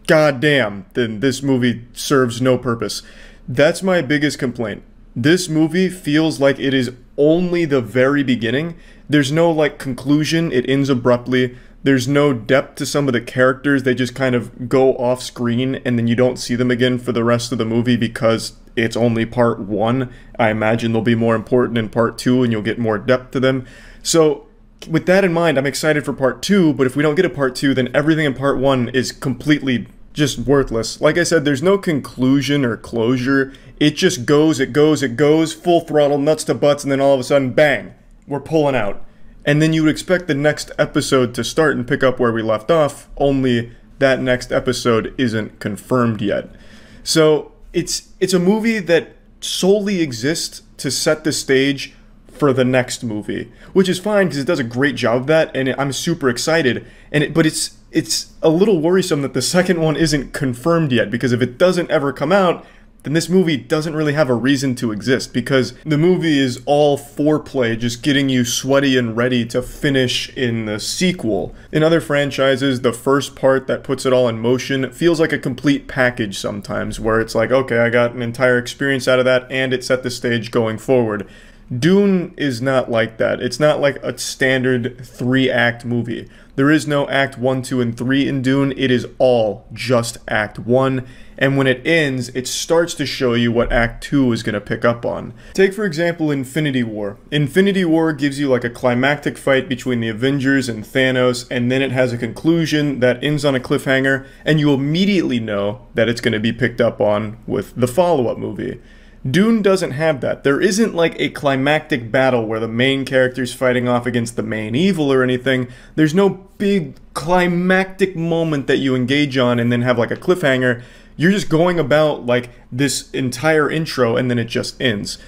goddamn, then this movie serves no purpose. That's my biggest complaint. This movie feels like it is only the very beginning. There's no like conclusion. It ends abruptly. There's no depth to some of the characters. They just kind of go off screen and then you don't see them again for the rest of the movie because it's only part 1. I imagine they'll be more important in part 2 and you'll get more depth to them. So with that in mind, I'm excited for part 2, but if we don't get a part 2, then everything in part 1 is completely just worthless. Like I said, there's no conclusion or closure. It just goes, it goes, it goes, full throttle, nuts to butts, and then all of a sudden, bang, we're pulling out. And then you would expect the next episode to start and pick up where we left off, only that next episode isn't confirmed yet. So it's a movie that solely exists to set the stage for the next movie, which is fine because it does a great job of that, and I'm super excited. But it's a little worrisome that the second one isn't confirmed yet, because if it doesn't ever come out, then this movie doesn't really have a reason to exist, because the movie is all foreplay, just getting you sweaty and ready to finish in the sequel. In other franchises, the first part that puts it all in motion feels like a complete package sometimes, where it's like, okay, I got an entire experience out of that, and it set the stage going forward. Dune is not like that. It's not like a standard 3-act movie. There is no Act 1, 2, and 3 in Dune. It is all just Act 1. And when it ends, it starts to show you what Act 2 is going to pick up on. Take, for example, Infinity War. Infinity War gives you like a climactic fight between the Avengers and Thanos, and then it has a conclusion that ends on a cliffhanger, and you immediately know that it's going to be picked up on with the follow-up movie. Dune doesn't have that. There isn't like a climactic battle where the main character's fighting off against the main evil or anything. There's no big climactic moment that you engage on and then have like a cliffhanger. You're just going about like this entire intro and then it just ends.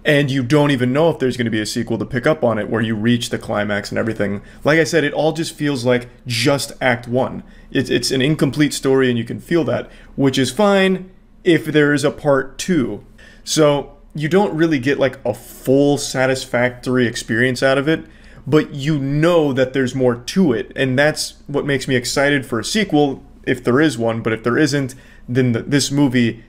And you don't even know if there's going to be a sequel to pick up on it where you reach the climax and everything. Like I said, it all just feels like just Act 1. It's an incomplete story and you can feel that, which is fine if there is a part 2. So you don't really get like a full satisfactory experience out of it, but you know that there's more to it, and that's what makes me excited for a sequel, if there is one. But if there isn't, then this movie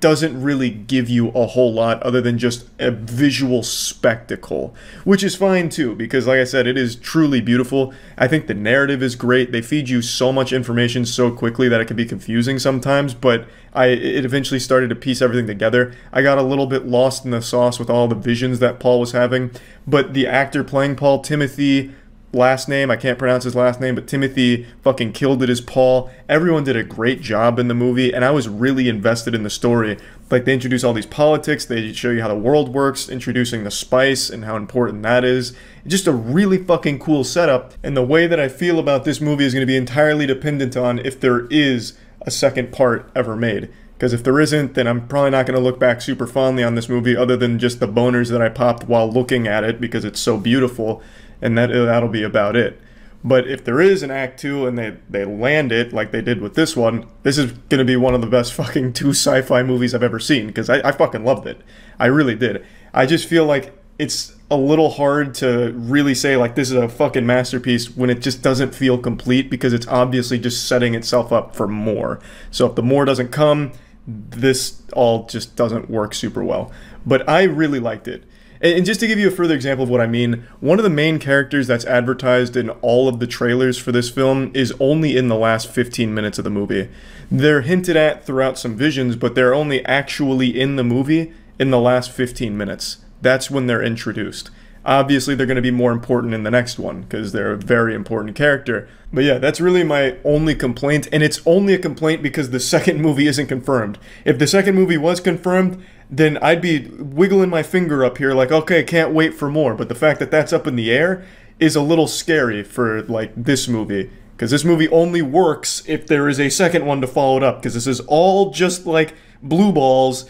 doesn't really give you a whole lot other than just a visual spectacle, which is fine too, because like I said, it is truly beautiful. I think the narrative is great. They feed you so much information so quickly that it can be confusing sometimes, but it eventually started to piece everything together. I got a little bit lost in the sauce with all the visions that Paul was having, but the actor playing Paul, Timothy, last name, I can't pronounce his last name, but Timothy fucking killed it as Paul. Everyone did a great job in the movie, and I was really invested in the story. Like, they introduce all these politics, they show you how the world works, introducing the spice and how important that is. Just a really fucking cool setup, and the way that I feel about this movie is going to be entirely dependent on if there is a second part ever made. Because if there isn't, then I'm probably not going to look back super fondly on this movie other than just the boners that I popped while looking at it because it's so beautiful. And that'll be about it. But if there is an Act 2 and they land it like they did with this one, this is going to be one of the best fucking 2 sci-fi movies I've ever seen, because I fucking loved it. I really did. I just feel like it's a little hard to really say like this is a fucking masterpiece when it just doesn't feel complete, because it's obviously just setting itself up for more. So if the more doesn't come, this all just doesn't work super well. But I really liked it. And just to give you a further example of what I mean, one of the main characters that's advertised in all of the trailers for this film is only in the last 15 minutes of the movie. They're hinted at throughout some visions, but they're only actually in the movie in the last 15 minutes. That's when they're introduced. Obviously, they're going to be more important in the next one, because they're a very important character. But yeah, that's really my only complaint, and it's only a complaint because the second movie isn't confirmed. If the second movie was confirmed, then I'd be wiggling my finger up here like, okay, can't wait for more. But the fact that that's up in the air is a little scary for, like, this movie. Because this movie only works if there is a second one to follow it up. Because this is all just, like, blue balls,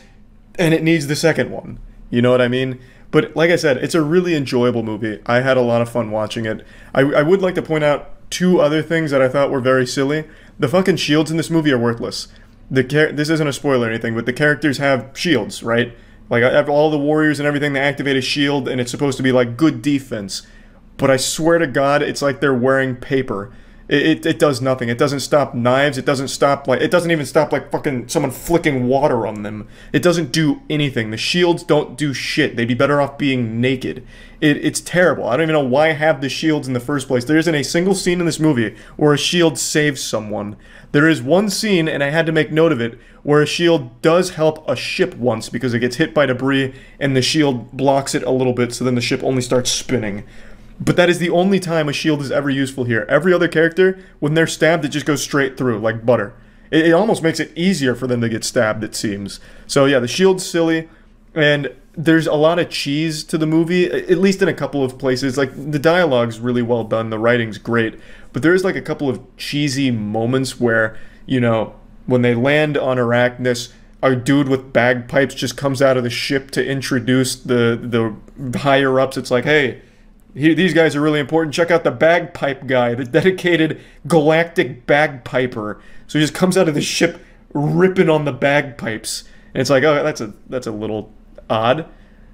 and it needs the second one. You know what I mean? But like I said, it's a really enjoyable movie. I had a lot of fun watching it. I would like to point out 2 other things that I thought were very silly. The fucking shields in this movie are worthless. This isn't a spoiler or anything, but the characters have shields, right? Like, all the warriors and everything, they activate a shield, and it's supposed to be, like, good defense. But I swear to God, it's like they're wearing paper. It does nothing. It doesn't stop knives. It doesn't stop, like, it doesn't even stop, like, fucking someone flicking water on them. It doesn't do anything. The shields don't do shit. They'd be better off being naked. It's terrible. I don't even know why I have the shields in the first place. There isn't a single scene in this movie where a shield saves someone. There is one scene, and I had to make note of it, where a shield does help a ship once because it gets hit by debris, and the shield blocks it a little bit, so then the ship only starts spinning. But that is the only time a shield is ever useful here. Every other character, when they're stabbed, it just goes straight through, like butter. It almost makes it easier for them to get stabbed, it seems. So yeah, the shield's silly, and there's a lot of cheese to the movie, at least in a couple of places. Like, the dialogue's really well done, the writing's great, but there's like a couple of cheesy moments where, you know, when they land on Arrakis, a dude with bagpipes just comes out of the ship to introduce the higher-ups. It's like, hey, these guys are really important. Check out the bagpipe guy, the dedicated galactic bagpiper. So he just comes out of the ship ripping on the bagpipes. And it's like, oh, that's a little odd.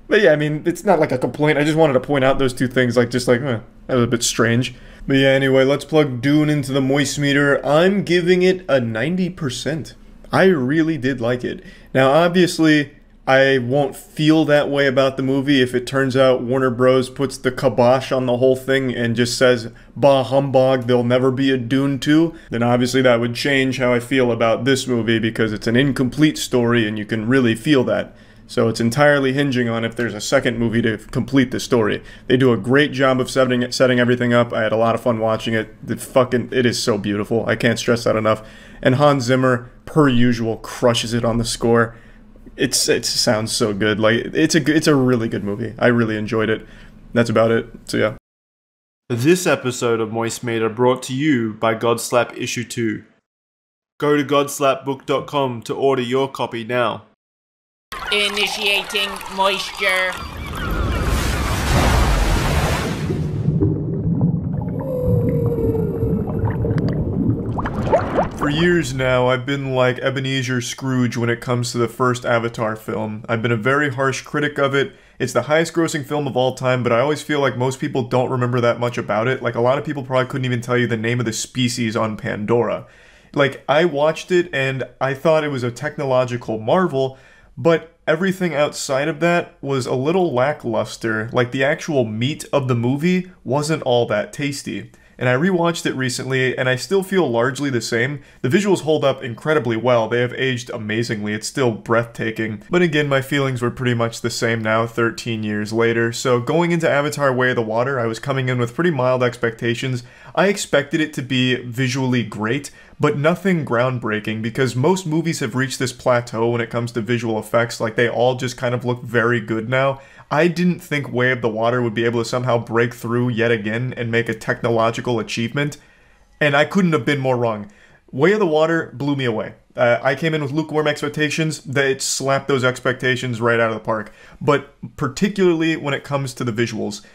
But yeah, I mean, it's not like a complaint. I just wanted to point out those two things, like, just like, that was a bit strange. But yeah, anyway, let's plug Dune into the moist meter. I'm giving it a 90%. I really did like it. Now, obviously, I won't feel that way about the movie if it turns out Warner Bros. Puts the kibosh on the whole thing and just says, bah humbug, there'll never be a Dune 2. Then obviously that would change how I feel about this movie, because it's an incomplete story and you can really feel that. So it's entirely hinging on if there's a second movie to complete the story. They do a great job of setting everything up. I had a lot of fun watching it. It is so beautiful. I can't stress that enough. And Hans Zimmer, per usual, crushes it on the score. It sounds so good. Like, it's a really good movie. I really enjoyed it. That's about it. So yeah. This episode of Moist Meter brought to you by Godslap Issue 2. Go to godslapbook.com to order your copy now. Initiating moisture. For years now, I've been like Ebenezer Scrooge when it comes to the first Avatar film. I've been a very harsh critic of it. It's the highest grossing film of all time, but I always feel like most people don't remember that much about it. Like, a lot of people probably couldn't even tell you the name of the species on Pandora. Like, I watched it and I thought it was a technological marvel, but everything outside of that was a little lackluster. Like, the actual meat of the movie wasn't all that tasty. And I rewatched it recently, and I still feel largely the same. The visuals hold up incredibly well. They have aged amazingly. It's still breathtaking. But again, my feelings were pretty much the same now, 13 years later. So going into Avatar: Way of the Water, I was coming in with pretty mild expectations. I expected it to be visually great, but nothing groundbreaking, because most movies have reached this plateau when it comes to visual effects. Like, they all just kind of look very good now. I didn't think Way of the Water would be able to somehow break through yet again and make a technological achievement, and I couldn't have been more wrong. Way of the Water blew me away. I came in with lukewarm expectations. It slapped those expectations right out of the park. But particularly when it comes to the visuals,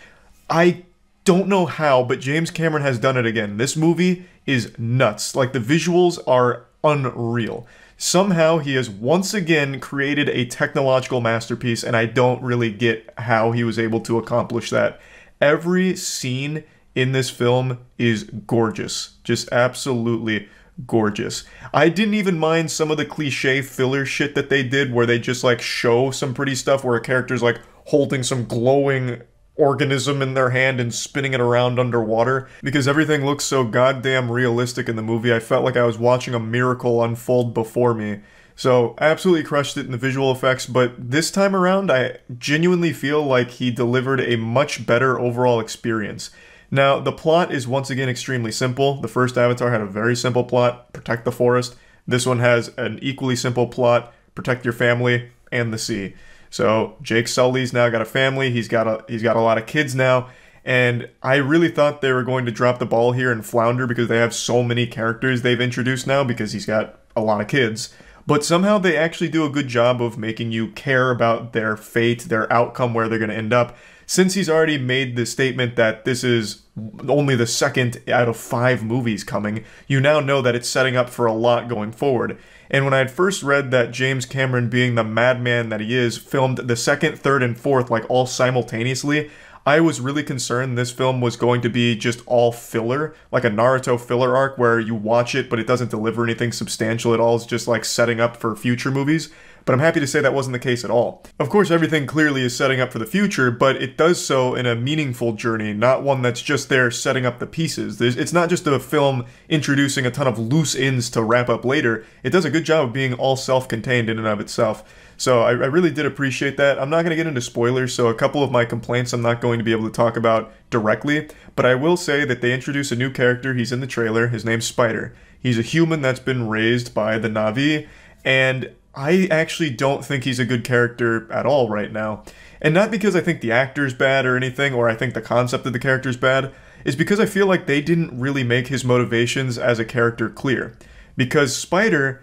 I don't know how, but James Cameron has done it again. This movie is nuts. Like, the visuals are unreal. Somehow he has once again created a technological masterpiece, and I don't really get how he was able to accomplish that. Every scene in this film is gorgeous. Just absolutely gorgeous. I didn't even mind some of the cliche filler shit that they did, where they just like show some pretty stuff where a character's like holding some glowing organism in their hand and spinning it around underwater. Because everything looks so goddamn realistic in the movie, I felt like I was watching a miracle unfold before me. So, I absolutely crushed it in the visual effects, but this time around, I genuinely feel like he delivered a much better overall experience. Now, the plot is once again extremely simple. The first Avatar had a very simple plot: protect the forest. This one has an equally simple plot: protect your family and the sea. So Jake Sully's now got a family. He's got a lot of kids now, and I really thought they were going to drop the ball here and flounder because they have so many characters they've introduced now, because he's got a lot of kids. But somehow they actually do a good job of making you care about their fate, their outcome, where they're going to end up. Since he's already made the statement that this is only the second out of 5 movies coming, you now know that it's setting up for a lot going forward. And when I had first read that James Cameron, being the madman that he is, filmed the second, third, and fourth like all simultaneously, I was really concerned this film was going to be just all filler, like a Naruto filler arc where you watch it but it doesn't deliver anything substantial at all. It's just like setting up for future movies. but I'm happy to say that wasn't the case at all. Of course, everything clearly is setting up for the future, but it does so in a meaningful journey, not one that's just there setting up the pieces. It's not just a film introducing a ton of loose ends to wrap up later. It does a good job of being all self-contained in and of itself. So I really did appreciate that. I'm not going to get into spoilers, so a couple of my complaints I'm not going to be able to talk about directly, but I will say that they introduce a new character. He's in the trailer. His name's Spider. He's a human that's been raised by the Na'vi, and I actually don't think he's a good character at all right now. And not because I think the actor's bad or anything, or I think the concept of the character's bad, is because I feel like they didn't really make his motivations as a character clear. Because Spider,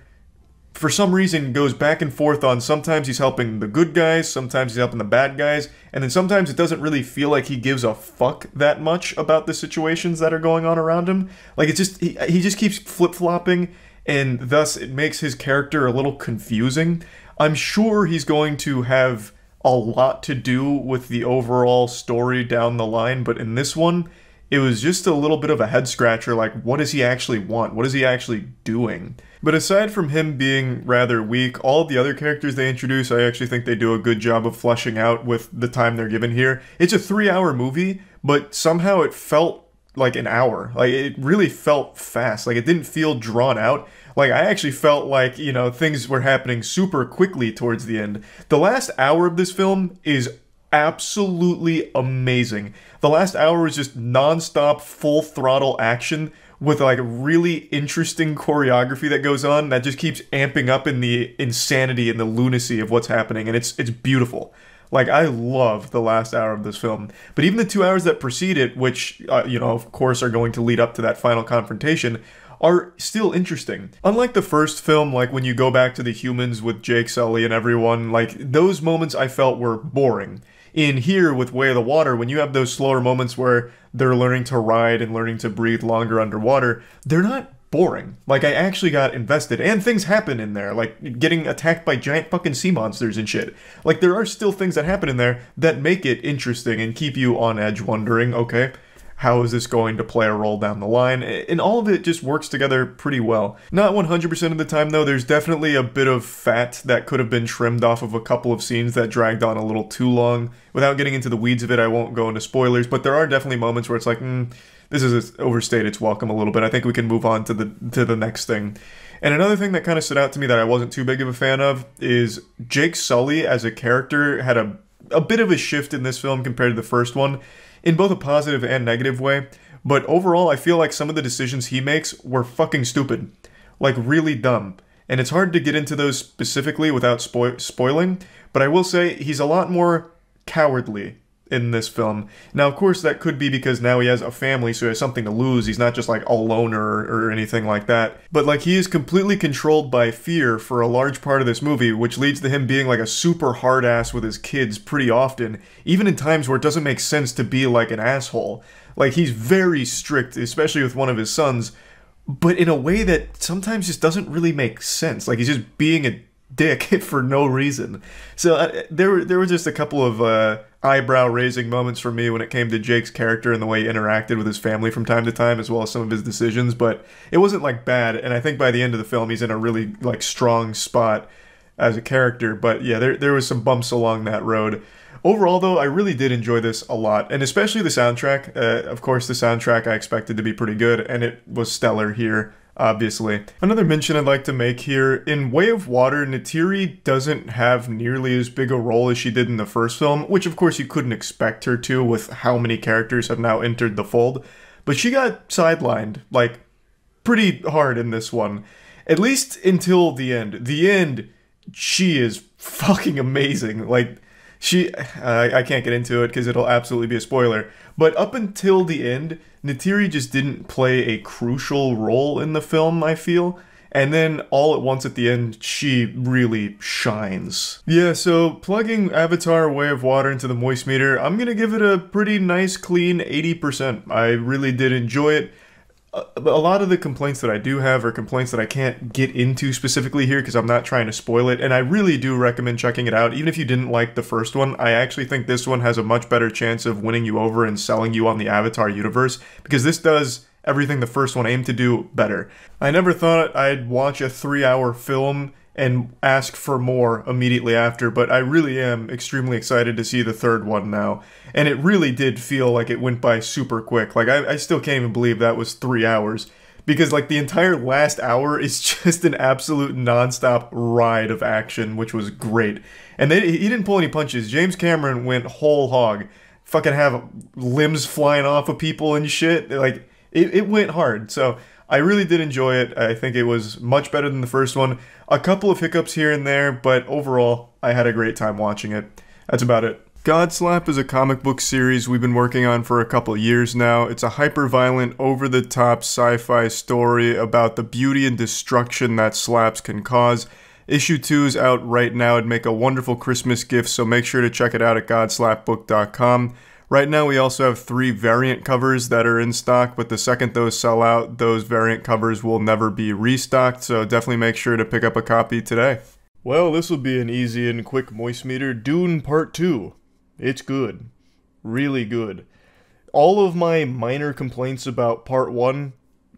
for some reason, goes back and forth on sometimes he's helping the good guys, sometimes he's helping the bad guys, and then sometimes it doesn't really feel like he gives a fuck that much about the situations that are going on around him. Like, it's just, he just keeps flip-flopping, and thus it makes his character a little confusing. I'm sure he's going to have a lot to do with the overall story down the line, but in this one, it was just a little bit of a head-scratcher, like, what does he actually want? What is he actually doing? But aside from him being rather weak, all the other characters they introduce, I actually think they do a good job of fleshing out with the time they're given here. It's a 3-hour movie, but somehow it felt like an hour. Like, it really felt fast. Like, it didn't feel drawn out. Like, I actually felt like, you know, things were happening super quickly towards the end. The last hour of this film is absolutely amazing. The last hour is just non-stop, full-throttle action with, like, really interesting choreography that goes on that just keeps amping up in the insanity and the lunacy of what's happening, and it's beautiful. Like, I love the last hour of this film. But even the 2 hours that precede it, which, you know, of course are going to lead up to that final confrontation, are still interesting. Unlike the first film, like when you go back to the humans with Jake Sully and everyone, like, those moments I felt were boring. In here, with Way of the Water, when you have those slower moments where they're learning to ride and learning to breathe longer underwater, they're not boring. Like, I actually got invested, and things happen in there, like getting attacked by giant fucking sea monsters and shit. Like, there are still things that happen in there that make it interesting and keep you on edge wondering, okay, how is this going to play a role down the line? And all of it just works together pretty well. Not 100% of the time, though. There's definitely a bit of fat that could have been trimmed off of a couple of scenes that dragged on a little too long. Without getting into the weeds of it, I won't go into spoilers, but there are definitely moments where it's like, this is overstayed its welcome a little bit. I think we can move on to the next thing. And another thing that kind of stood out to me that I wasn't too big of a fan of is Jake Sully as a character had a bit of a shift in this film compared to the first one, in both a positive and negative way, but overall I feel like some of the decisions he makes were fucking stupid. Like, really dumb. And it's hard to get into those specifically without spoiling, but I will say he's a lot more cowardly in this film. Now, of course, that could be because now he has a family, so he has something to lose. He's not just, like, a loner or anything like that. But, like, he is completely controlled by fear for a large part of this movie, which leads to him being, like, a super hard ass with his kids pretty often, even in times where it doesn't make sense to be, like, an asshole. Like, he's very strict, especially with one of his sons, but in a way that sometimes just doesn't really make sense. Like, he's just being a dick for no reason. So there were just a couple of eyebrow-raising moments for me when it came to Jake's character and the way he interacted with his family from time to time, as well as some of his decisions, but it wasn't, like, bad, and I think by the end of the film he's in a really, like, strong spot as a character, but yeah, there was some bumps along that road. Overall, though, I really did enjoy this a lot, and especially the soundtrack. Of course, the soundtrack I expected to be pretty good, and it was stellar here. Obviously. Another mention I'd like to make here, in Way of Water, Neytiri doesn't have nearly as big a role as she did in the first film, which of course you couldn't expect her to with how many characters have now entered the fold, but she got sidelined, like, pretty hard in this one. At least until the end. The end, she is fucking amazing. Like, I can't get into it because it'll absolutely be a spoiler, but up until the end, Neytiri just didn't play a crucial role in the film, I feel. And then all at once at the end, she really shines. Yeah, so plugging Avatar Way of Water into the Moist Meter, I'm gonna give it a pretty nice, clean 80%. I really did enjoy it. A lot of the complaints that I do have are complaints that I can't get into specifically here because I'm not trying to spoil it, and I really do recommend checking it out. Even if you didn't like the first one, I actually think this one has a much better chance of winning you over and selling you on the Avatar universe, because this does everything the first one aimed to do better. I never thought I'd watch a 3-hour film and ask for more immediately after, but I really am extremely excited to see the third one now. And it really did feel like it went by super quick. Like, I still can't even believe that was 3 hours. Because, like, the entire last hour is just an absolute nonstop ride of action, which was great. And he didn't pull any punches. James Cameron went whole hog. Fucking have limbs flying off of people and shit. Like, it went hard. So, I really did enjoy it. I think it was much better than the first one. A couple of hiccups here and there, but overall, I had a great time watching it. That's about it. Godslap is a comic book series we've been working on for a couple years now. It's a hyper-violent, over-the-top sci-fi story about the beauty and destruction that slaps can cause. Issue 2 is out right now. It'd make a wonderful Christmas gift, so make sure to check it out at godslapbook.com. Right now we also have 3 variant covers that are in stock, but the second those sell out, those variant covers will never be restocked, so definitely make sure to pick up a copy today. Well, this will be an easy and quick Moist Meter. Dune Part 2. It's good. Really good. All of my minor complaints about Part 1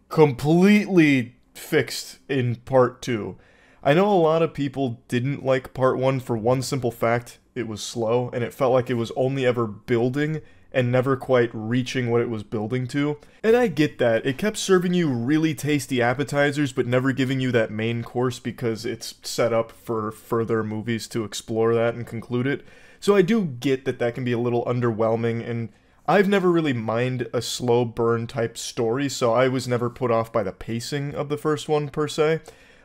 completely fixed in Part 2. I know a lot of people didn't like Part 1 for one simple fact. It was slow, and it felt like it was only ever building and never quite reaching what it was building to. And I get that. It kept serving you really tasty appetizers, but never giving you that main course because it's set up for further movies to explore that and conclude it. So I do get that that can be a little underwhelming, and I've never really minded a slow burn type story, so I was never put off by the pacing of the first one per se.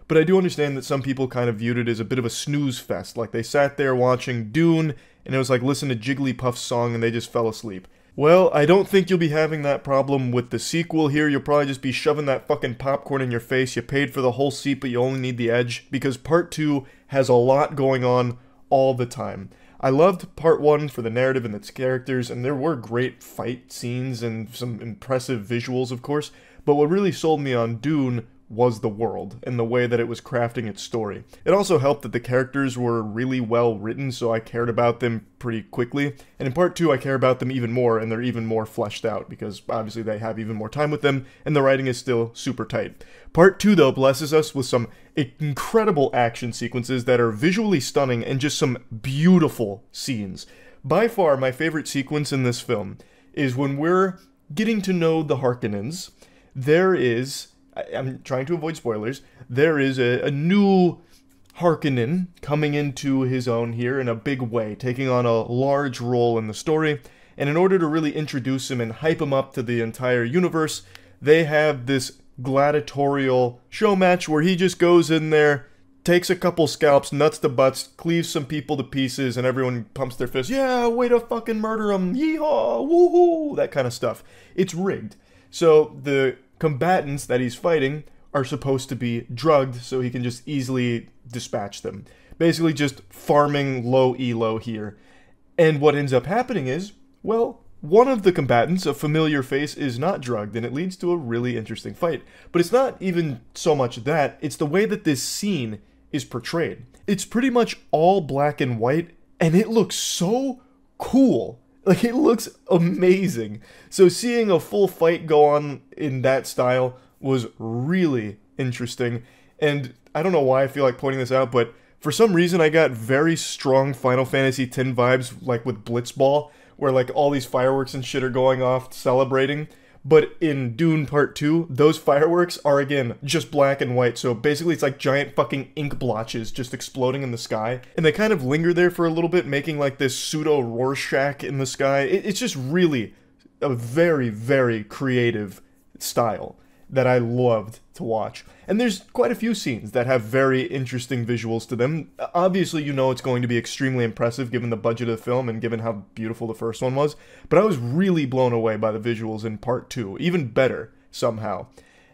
But I do understand that some people kind of viewed it as a bit of a snooze fest, like they sat there watching Dune, and it was like listen to Jigglypuff's song and they just fell asleep. Well, I don't think you'll be having that problem with the sequel here. You'll probably just be shoving that fucking popcorn in your face. You paid for the whole seat, but you only need the edge, because Part 2 has a lot going on all the time. I loved Part 1 for the narrative and its characters, and there were great fight scenes and some impressive visuals, of course, but what really sold me on Dune was the world and the way that it was crafting its story. It also helped that the characters were really well written, so I cared about them pretty quickly, and in Part 2 I care about them even more, and they're even more fleshed out, because obviously they have even more time with them, and the writing is still super tight. Part 2, though, blesses us with some incredible action sequences that are visually stunning and just some beautiful scenes. By far, my favorite sequence in this film is when we're getting to know the Harkonnens. There is, I'm trying to avoid spoilers, there is a new Harkonnen coming into his own here in a big way, taking on a large role in the story, and in order to really introduce him and hype him up to the entire universe, they have this gladiatorial show match where he just goes in there, takes a couple scalps, nuts to butts, cleaves some people to pieces, and everyone pumps their fists. Yeah, way to fucking murder him. Yeehaw, woohoo, that kind of stuff. It's rigged. So the combatants that he's fighting are supposed to be drugged so he can just easily dispatch them. Basically just farming low elo here. And what ends up happening is, well, one of the combatants, a familiar face, is not drugged, and it leads to a really interesting fight. But it's not even so much that, it's the way that this scene is portrayed. It's pretty much all black and white, and it looks so cool. Like, it looks amazing. So seeing a full fight go on in that style was really interesting. And I don't know why I feel like pointing this out, but for some reason I got very strong Final Fantasy X vibes, like with Blitzball, where like all these fireworks and shit are going off celebrating. But in Dune Part 2, those fireworks are, again, just black and white. So basically it's like giant fucking ink blotches just exploding in the sky. And they kind of linger there for a little bit, making like this pseudo-Rorschach in the sky. It's just really a very, very creative style that I loved to watch. And there's quite a few scenes that have very interesting visuals to them. Obviously, you know it's going to be extremely impressive given the budget of the film and given how beautiful the first one was. But I was really blown away by the visuals in Part 2. Even better, somehow.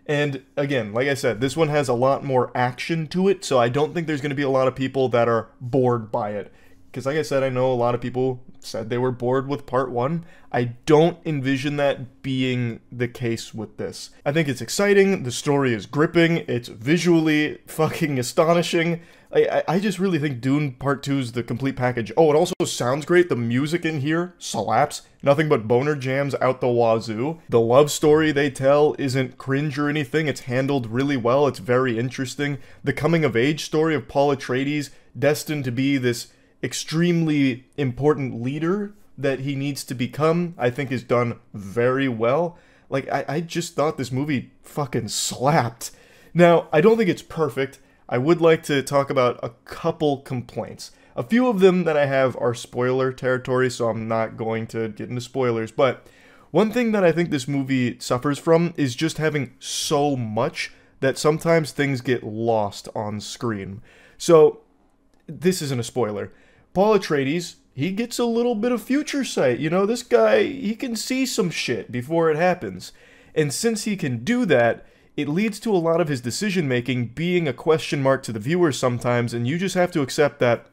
And again, like I said, this one has a lot more action to it, so I don't think there's going to be a lot of people that are bored by it. Because like I said, I know a lot of people said they were bored with Part 1. I don't envision that being the case with this. I think it's exciting, the story is gripping, it's visually fucking astonishing, I just really think Dune Part 2 is the complete package. Oh, it also sounds great. The music in here slaps. Nothing but boner jams out the wazoo. The love story they tell isn't cringe or anything. It's handled really well. It's very interesting. The coming-of-age story of Paul Atreides, destined to be this extremely important leader that he needs to become, I think is done very well. Like, I just thought this movie fucking slapped. Now, I don't think it's perfect. I would like to talk about a couple complaints. A few of them that I have are spoiler territory, so I'm not going to get into spoilers, but one thing that I think this movie suffers from is just having so much that sometimes things get lost on screen. So, this isn't a spoiler. Paul Atreides, he gets a little bit of future sight. You know, this guy, he can see some shit before it happens. And since he can do that, it leads to a lot of his decision-making being a question mark to the viewer sometimes, and you just have to accept that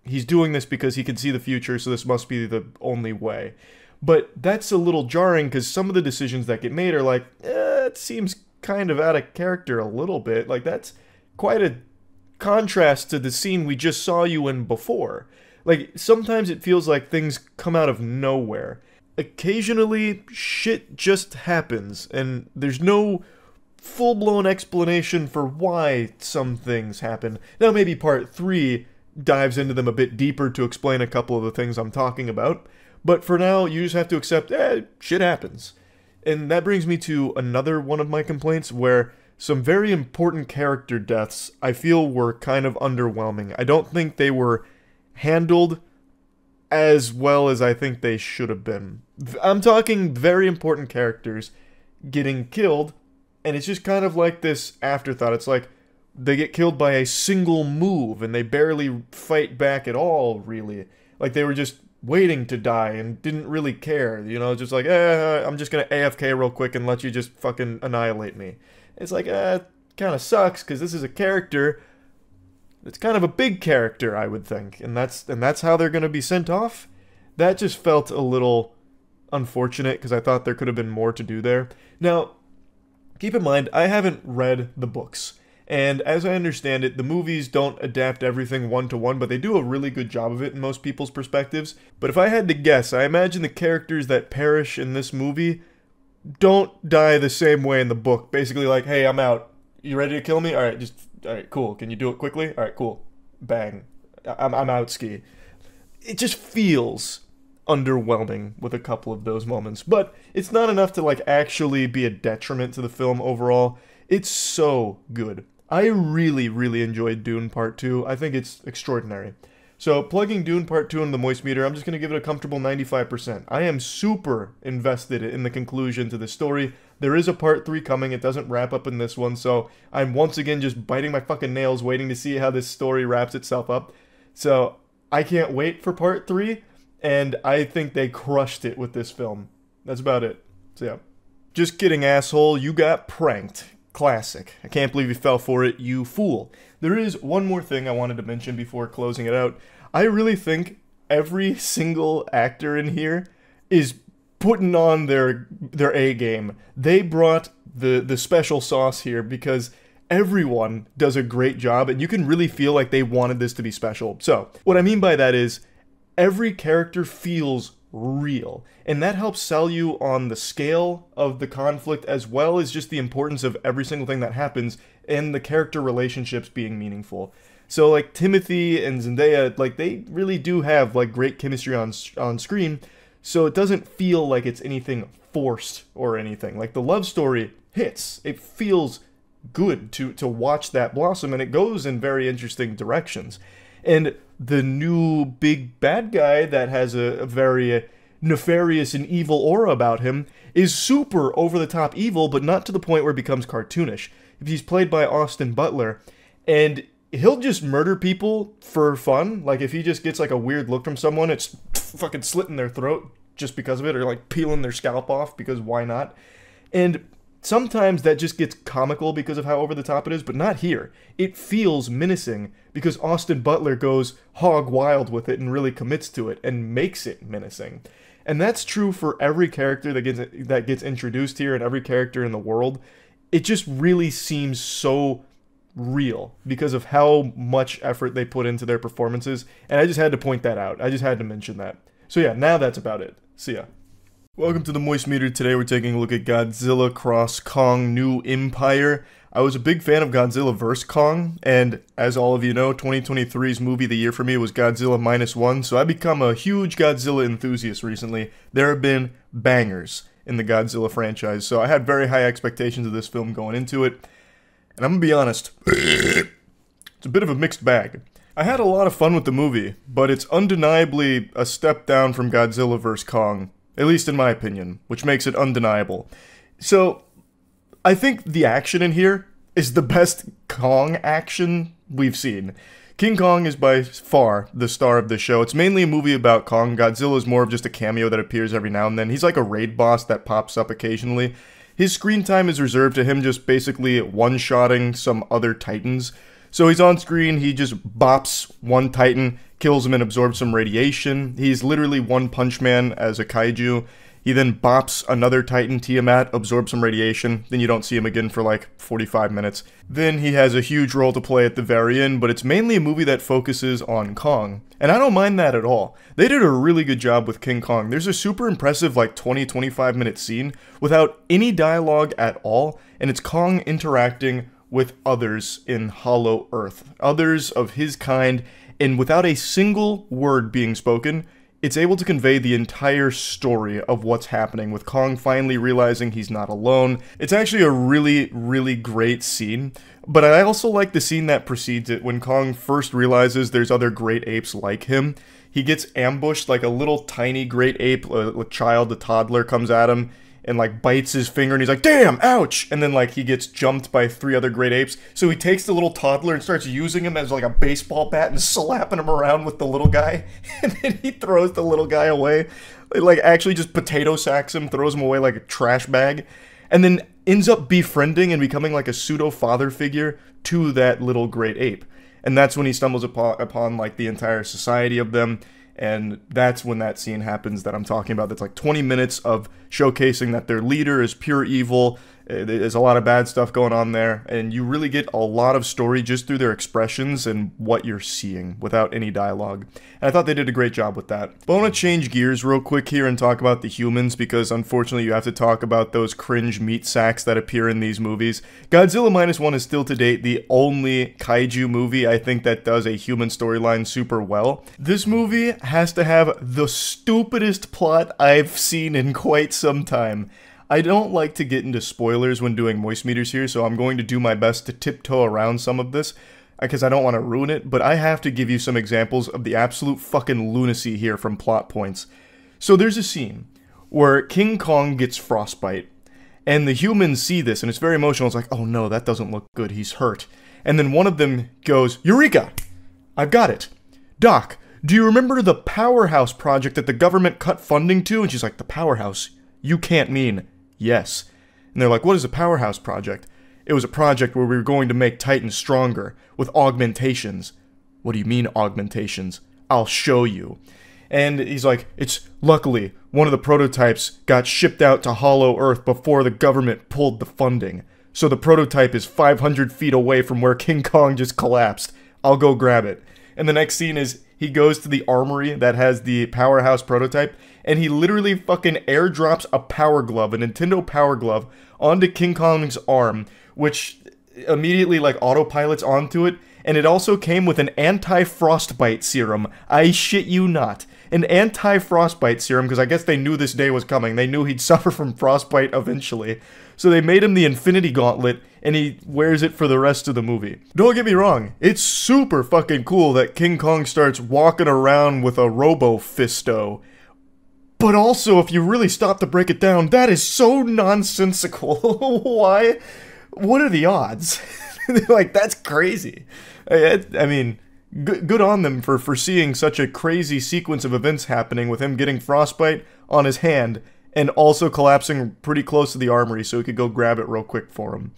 he's doing this because he can see the future, so this must be the only way. But that's a little jarring, because some of the decisions that get made are like, it seems kind of out of character a little bit. Like, that's quite a contrast to the scene we just saw you in before. Like, sometimes it feels like things come out of nowhere. Occasionally, shit just happens, and there's no full-blown explanation for why some things happen. Now, maybe part 3 dives into them a bit deeper to explain a couple of the things I'm talking about, but for now, you just have to accept, shit happens. And that brings me to another one of my complaints, where some very important character deaths I feel were kind of underwhelming. I don't think they were handled as well as I think they should have been. I'm talking very important characters getting killed, and it's just kind of like this afterthought. It's like they get killed by a single move, and they barely fight back at all, really. Like they were just waiting to die and didn't really care, you know, just like, I'm just gonna AFK real quick and let you just fucking annihilate me. It's like, kind of sucks, because this is a character that's kind of a big character, I would think, and that's how they're gonna be sent off. That just felt a little unfortunate, because I thought there could have been more to do there. Now, keep in mind, I haven't read the books, and as I understand it, the movies don't adapt everything one-to-one, but they do a really good job of it in most people's perspectives. But if I had to guess, I imagine the characters that perish in this movie don't die the same way in the book. Basically like, hey, I'm out. You ready to kill me? Alright, cool. Can you do it quickly? Alright, cool. Bang. I'm out, ski. It just feels underwhelming with a couple of those moments, but it's not enough to like actually be a detriment to the film overall. It's so good. I really, really enjoyed Dune Part 2. I think it's extraordinary. So plugging Dune Part 2 into the Moist Meter, I'm just going to give it a comfortable 95%. I am super invested in the conclusion to this story. There is a Part 3 coming. It doesn't wrap up in this one, so I'm once again just biting my fucking nails waiting to see how this story wraps itself up. So I can't wait for Part 3. And I think they crushed it with this film. That's about it. So yeah. Just kidding, asshole. You got pranked. Classic. I can't believe you fell for it, you fool. There is one more thing I wanted to mention before closing it out. I really think every single actor in here is putting on their A game. They brought the special sauce here because everyone does a great job, and you can really feel like they wanted this to be special. So, what I mean by that is, every character feels real, and that helps sell you on the scale of the conflict as well as just the importance of every single thing that happens and the character relationships being meaningful. So like Timothy and Zendaya, like they really do have like great chemistry on screen, so it doesn't feel like it's anything forced or anything. Like the love story hits. It feels good to watch that blossom, and it goes in very interesting directions. And the new big bad guy that has a very nefarious and evil aura about him is super over-the-top evil, but not to the point where it becomes cartoonish. He's played by Austin Butler, and he'll just murder people for fun. Like, if he just gets, like, a weird look from someone, it's fucking slitting their throat just because of it, or, like, peeling their scalp off because why not? And sometimes that just gets comical because of how over the top it is, but not here. It feels menacing because Austin Butler goes hog wild with it and really commits to it and makes it menacing. And that's true for every character that gets introduced here and every character in the world. It just really seems so real because of how much effort they put into their performances, and I just had to point that out. I just had to mention that. So yeah, now that's about it. See ya. Welcome to the Moist Meter. Today we're taking a look at Godzilla x Kong New Empire. I was a big fan of Godzilla vs. Kong, and as all of you know, 2023's movie of the year for me was Godzilla -1, so I've become a huge Godzilla enthusiast recently. There have been bangers in the Godzilla franchise, so I had very high expectations of this film going into it. And I'm gonna be honest, it's a bit of a mixed bag. I had a lot of fun with the movie, but it's undeniably a step down from Godzilla vs. Kong, at least in my opinion, which makes it undeniable. So, I think the action in here is the best Kong action we've seen. King Kong is by far the star of the show. It's mainly a movie about Kong. Godzilla is more of just a cameo that appears every now and then. He's like a raid boss that pops up occasionally. His screen time is reserved to him just basically one-shotting some other titans. So he's on screen, he just bops one titan, kills him and absorbs some radiation. He's literally One Punch Man as a kaiju. He then bops another titan, Tiamat, absorbs some radiation, then you don't see him again for like 45 minutes. Then he has a huge role to play at the very end, but it's mainly a movie that focuses on Kong. And I don't mind that at all. They did a really good job with King Kong. There's a super impressive like 20-25 minute scene without any dialogue at all, and it's Kong interacting with others in Hollow Earth. Others of his kind, and without a single word being spoken, it's able to convey the entire story of what's happening, with Kong finally realizing he's not alone. It's actually a really, really great scene, but I also like the scene that precedes it, when Kong first realizes there's other great apes like him. He gets ambushed, like a little tiny great ape, a child, a toddler, comes at him, and like bites his finger, and he's like, damn, ouch! And then like he gets jumped by 3 other great apes, so he takes the little toddler and starts using him as like a baseball bat and slapping him around with the little guy, and then he throws the little guy away, like actually just potato sacks him, throws him away like a trash bag, and then ends up befriending and becoming like a pseudo father figure to that little great ape. And that's when he stumbles upon like the entire society of them. And that's when that scene happens that I'm talking about. That's like 20 minutes of showcasing that their leader is pure evil. There's a lot of bad stuff going on there, and you really get a lot of story just through their expressions and what you're seeing without any dialogue. And I thought they did a great job with that. But I want to change gears real quick here and talk about the humans, because unfortunately you have to talk about those cringe meat sacks that appear in these movies. Godzilla -1 is still to date the only kaiju movie I think that does a human storyline super well. This movie has to have the stupidest plot I've seen in quite some time. I don't like to get into spoilers when doing Moist Meters here, so I'm going to do my best to tiptoe around some of this, because I don't want to ruin it, but I have to give you some examples of the absolute fucking lunacy here from plot points. So there's a scene where King Kong gets frostbite, and the humans see this, and it's very emotional. It's like, oh no, that doesn't look good, he's hurt. And then one of them goes, Eureka! I've got it. Doc, do you remember the Powerhouse project that the government cut funding to? And she's like, the Powerhouse? You can't mean... Yes. And they're like, what is a Powerhouse project? It was a project where we were going to make Titans stronger, with augmentations. What do you mean augmentations? I'll show you. And he's like, it's luckily one of the prototypes got shipped out to Hollow Earth before the government pulled the funding. So the prototype is 500 feet away from where King Kong just collapsed. I'll go grab it. And the next scene is he goes to the armory that has the Powerhouse prototype, and he literally fucking airdrops a Power Glove, a Nintendo Power Glove, onto King Kong's arm, which immediately like autopilots onto it, and it also came with an anti-frostbite serum. I shit you not. An anti-frostbite serum, because I guess they knew this day was coming. They knew he'd suffer from frostbite eventually. So they made him the Infinity Gauntlet, and he wears it for the rest of the movie. Don't get me wrong, it's super fucking cool that King Kong starts walking around with a Robo-Fisto. But also, if you really stop to break it down, that is so nonsensical. Why? What are the odds? Like, that's crazy. I mean, good on them for foreseeing such a crazy sequence of events happening with him getting frostbite on his hand and also collapsing pretty close to the armory so he could go grab it real quick for him.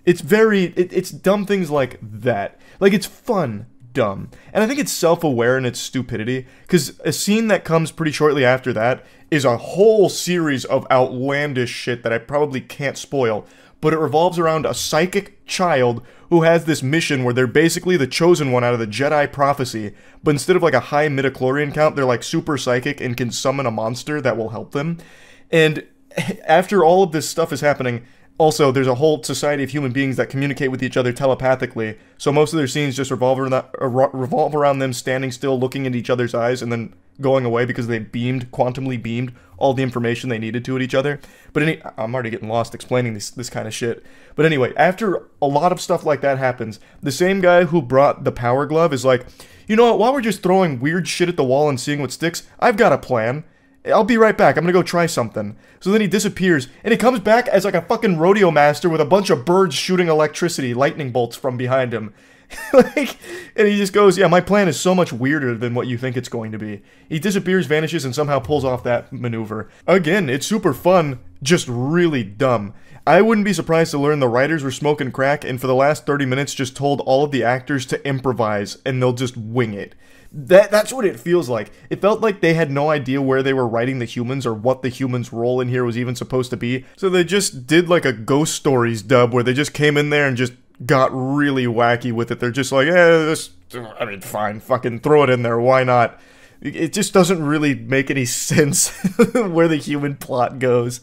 It's it's dumb things like that. Like, it's fun dumb. And I think it's self-aware in its stupidity, because a scene that comes pretty shortly after that is a whole series of outlandish shit that I probably can't spoil. but it revolves around a psychic child who has this mission where they're basically the chosen one out of the Jedi prophecy, but instead of like a high midichlorian count, they're like super psychic and can summon a monster that will help them. And after all of this stuff is happening, also, there's a whole society of human beings that communicate with each other telepathically, so most of their scenes just revolve around them standing still, looking at each other's eyes, and then going away because they quantumly beamed all the information they needed to at each other. But I'm already getting lost explaining this kind of shit. But anyway, after a lot of stuff like that happens, the same guy who brought the power glove is like, you know what, while we're just throwing weird shit at the wall and seeing what sticks, I've got a plan. I'll be right back. I'm gonna go try something. So then he disappears, and he comes back as like a fucking rodeo master with a bunch of birds shooting electricity, lightning bolts from behind him. And he just goes, yeah, my plan is so much weirder than what you think it's going to be. He disappears, vanishes, and somehow pulls off that maneuver. Again, it's super fun, just really dumb. I wouldn't be surprised to learn the writers were smoking crack, and for the last 30 minutes just told all of the actors to improvise, and they'll just wing it. That's what it feels like. It felt like they had no idea where they were writing the humans or what the humans' role in here was even supposed to be. So they just did like a Ghost Stories dub where they just came in there and just got really wacky with it. They're just like, fine, fucking throw it in there, why not? It just doesn't really make any sense where the human plot goes.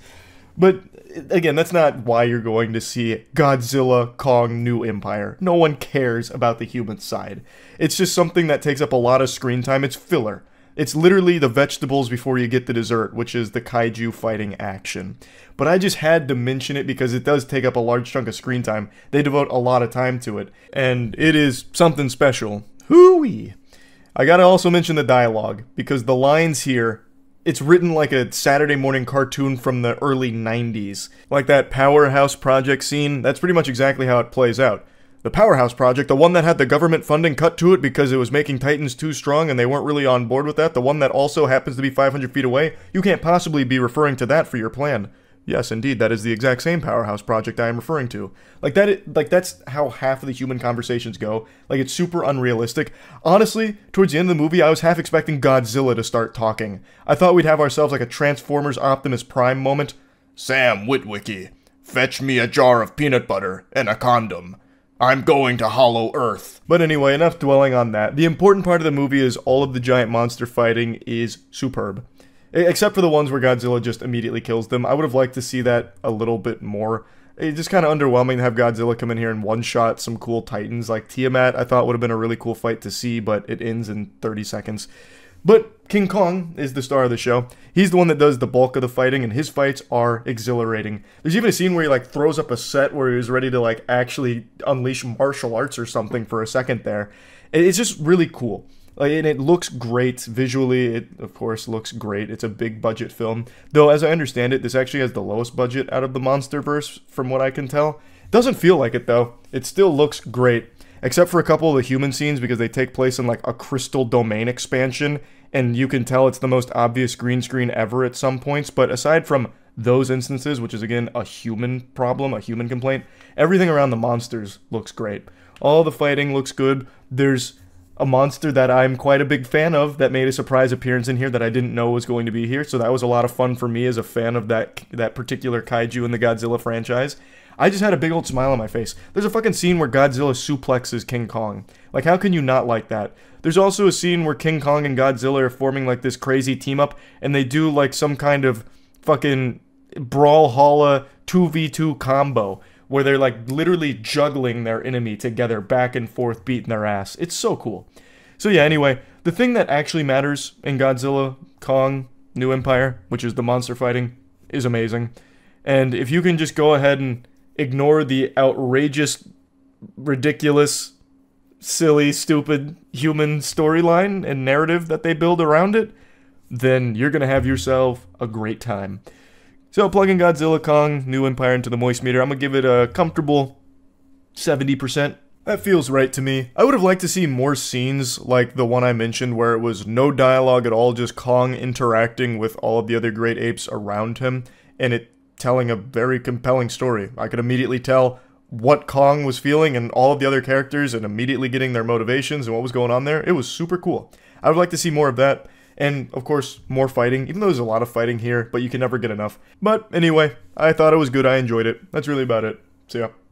But again, that's not why you're going to see Godzilla, Kong, New Empire. No one cares about the human side. It's just something that takes up a lot of screen time. It's filler. It's literally the vegetables before you get the dessert, which is the kaiju fighting action. But I just had to mention it because it does take up a large chunk of screen time. They devote a lot of time to it, and it is something special. Hooey! I gotta also mention the dialogue, because the lines here, it's written like a Saturday morning cartoon from the early 90s. Like that Powerhouse Project scene, that's pretty much exactly how it plays out. The Powerhouse Project, the one that had the government funding cut to it because it was making Titans too strong and they weren't really on board with that, the one that also happens to be 500 feet away, you can't possibly be referring to that for your plan. Yes, indeed, that is the exact same Powerhouse Project I am referring to. That's how half of the human conversations go. Like, it's super unrealistic. Honestly, towards the end of the movie, I was half expecting Godzilla to start talking. I thought we'd have ourselves like a Transformers Optimus Prime moment. Sam Witwicky, fetch me a jar of peanut butter and a condom. I'm going to Hollow Earth. But anyway, enough dwelling on that. The important part of the movie is all of the giant monster fighting is superb. Except for the ones where Godzilla just immediately kills them. I would have liked to see that a little bit more. It's just kind of underwhelming to have Godzilla come in here and one-shot some cool titans. Like Tiamat, I thought would have been a really cool fight to see, but it ends in 30 seconds. But King Kong is the star of the show. He's the one that does the bulk of the fighting, and his fights are exhilarating. There's even a scene where he like throws up a set where he was ready to like actually unleash martial arts or something for a second there. It's just really cool. And it looks great visually. It, of course, looks great. It's a big budget film. Though, as I understand it, this actually has the lowest budget out of the MonsterVerse, from what I can tell. Doesn't feel like it, though. It still looks great. Except for a couple of the human scenes, because they take place in, like, a crystal domain expansion. And you can tell it's the most obvious green screen ever at some points. But aside from those instances, which is, again, a human problem, a human complaint, everything around the monsters looks great. All the fighting looks good. There's a monster that I'm quite a big fan of that made a surprise appearance in here that I didn't know was going to be here, so that was a lot of fun for me as a fan of that particular kaiju in the Godzilla franchise. I just had a big old smile on my face. There's a fucking scene where Godzilla suplexes King Kong. Like, how can you not like that? There's also a scene where King Kong and Godzilla are forming, like, this crazy team-up, and they do, like, some kind of fucking Brawlhalla 2v2 combo, where they're like literally juggling their enemy together back and forth, beating their ass. It's so cool. So yeah, anyway, the thing that actually matters in Godzilla, Kong, New Empire, which is the monster fighting, is amazing. And if you can just go ahead and ignore the outrageous, ridiculous, silly, stupid human storyline and narrative that they build around it, then you're gonna have yourself a great time. So, plugging Godzilla, Kong, New Empire into the Moist Meter, I'm going to give it a comfortable 70%. That feels right to me. I would have liked to see more scenes like the one I mentioned where it was no dialogue at all, just Kong interacting with all of the other great apes around him, and it telling a very compelling story. I could immediately tell what Kong was feeling and all of the other characters and immediately getting their motivations and what was going on there. It was super cool. I would like to see more of that. And, of course, more fighting, even though there's a lot of fighting here, but you can never get enough. But, anyway, I thought it was good, I enjoyed it. That's really about it. See ya.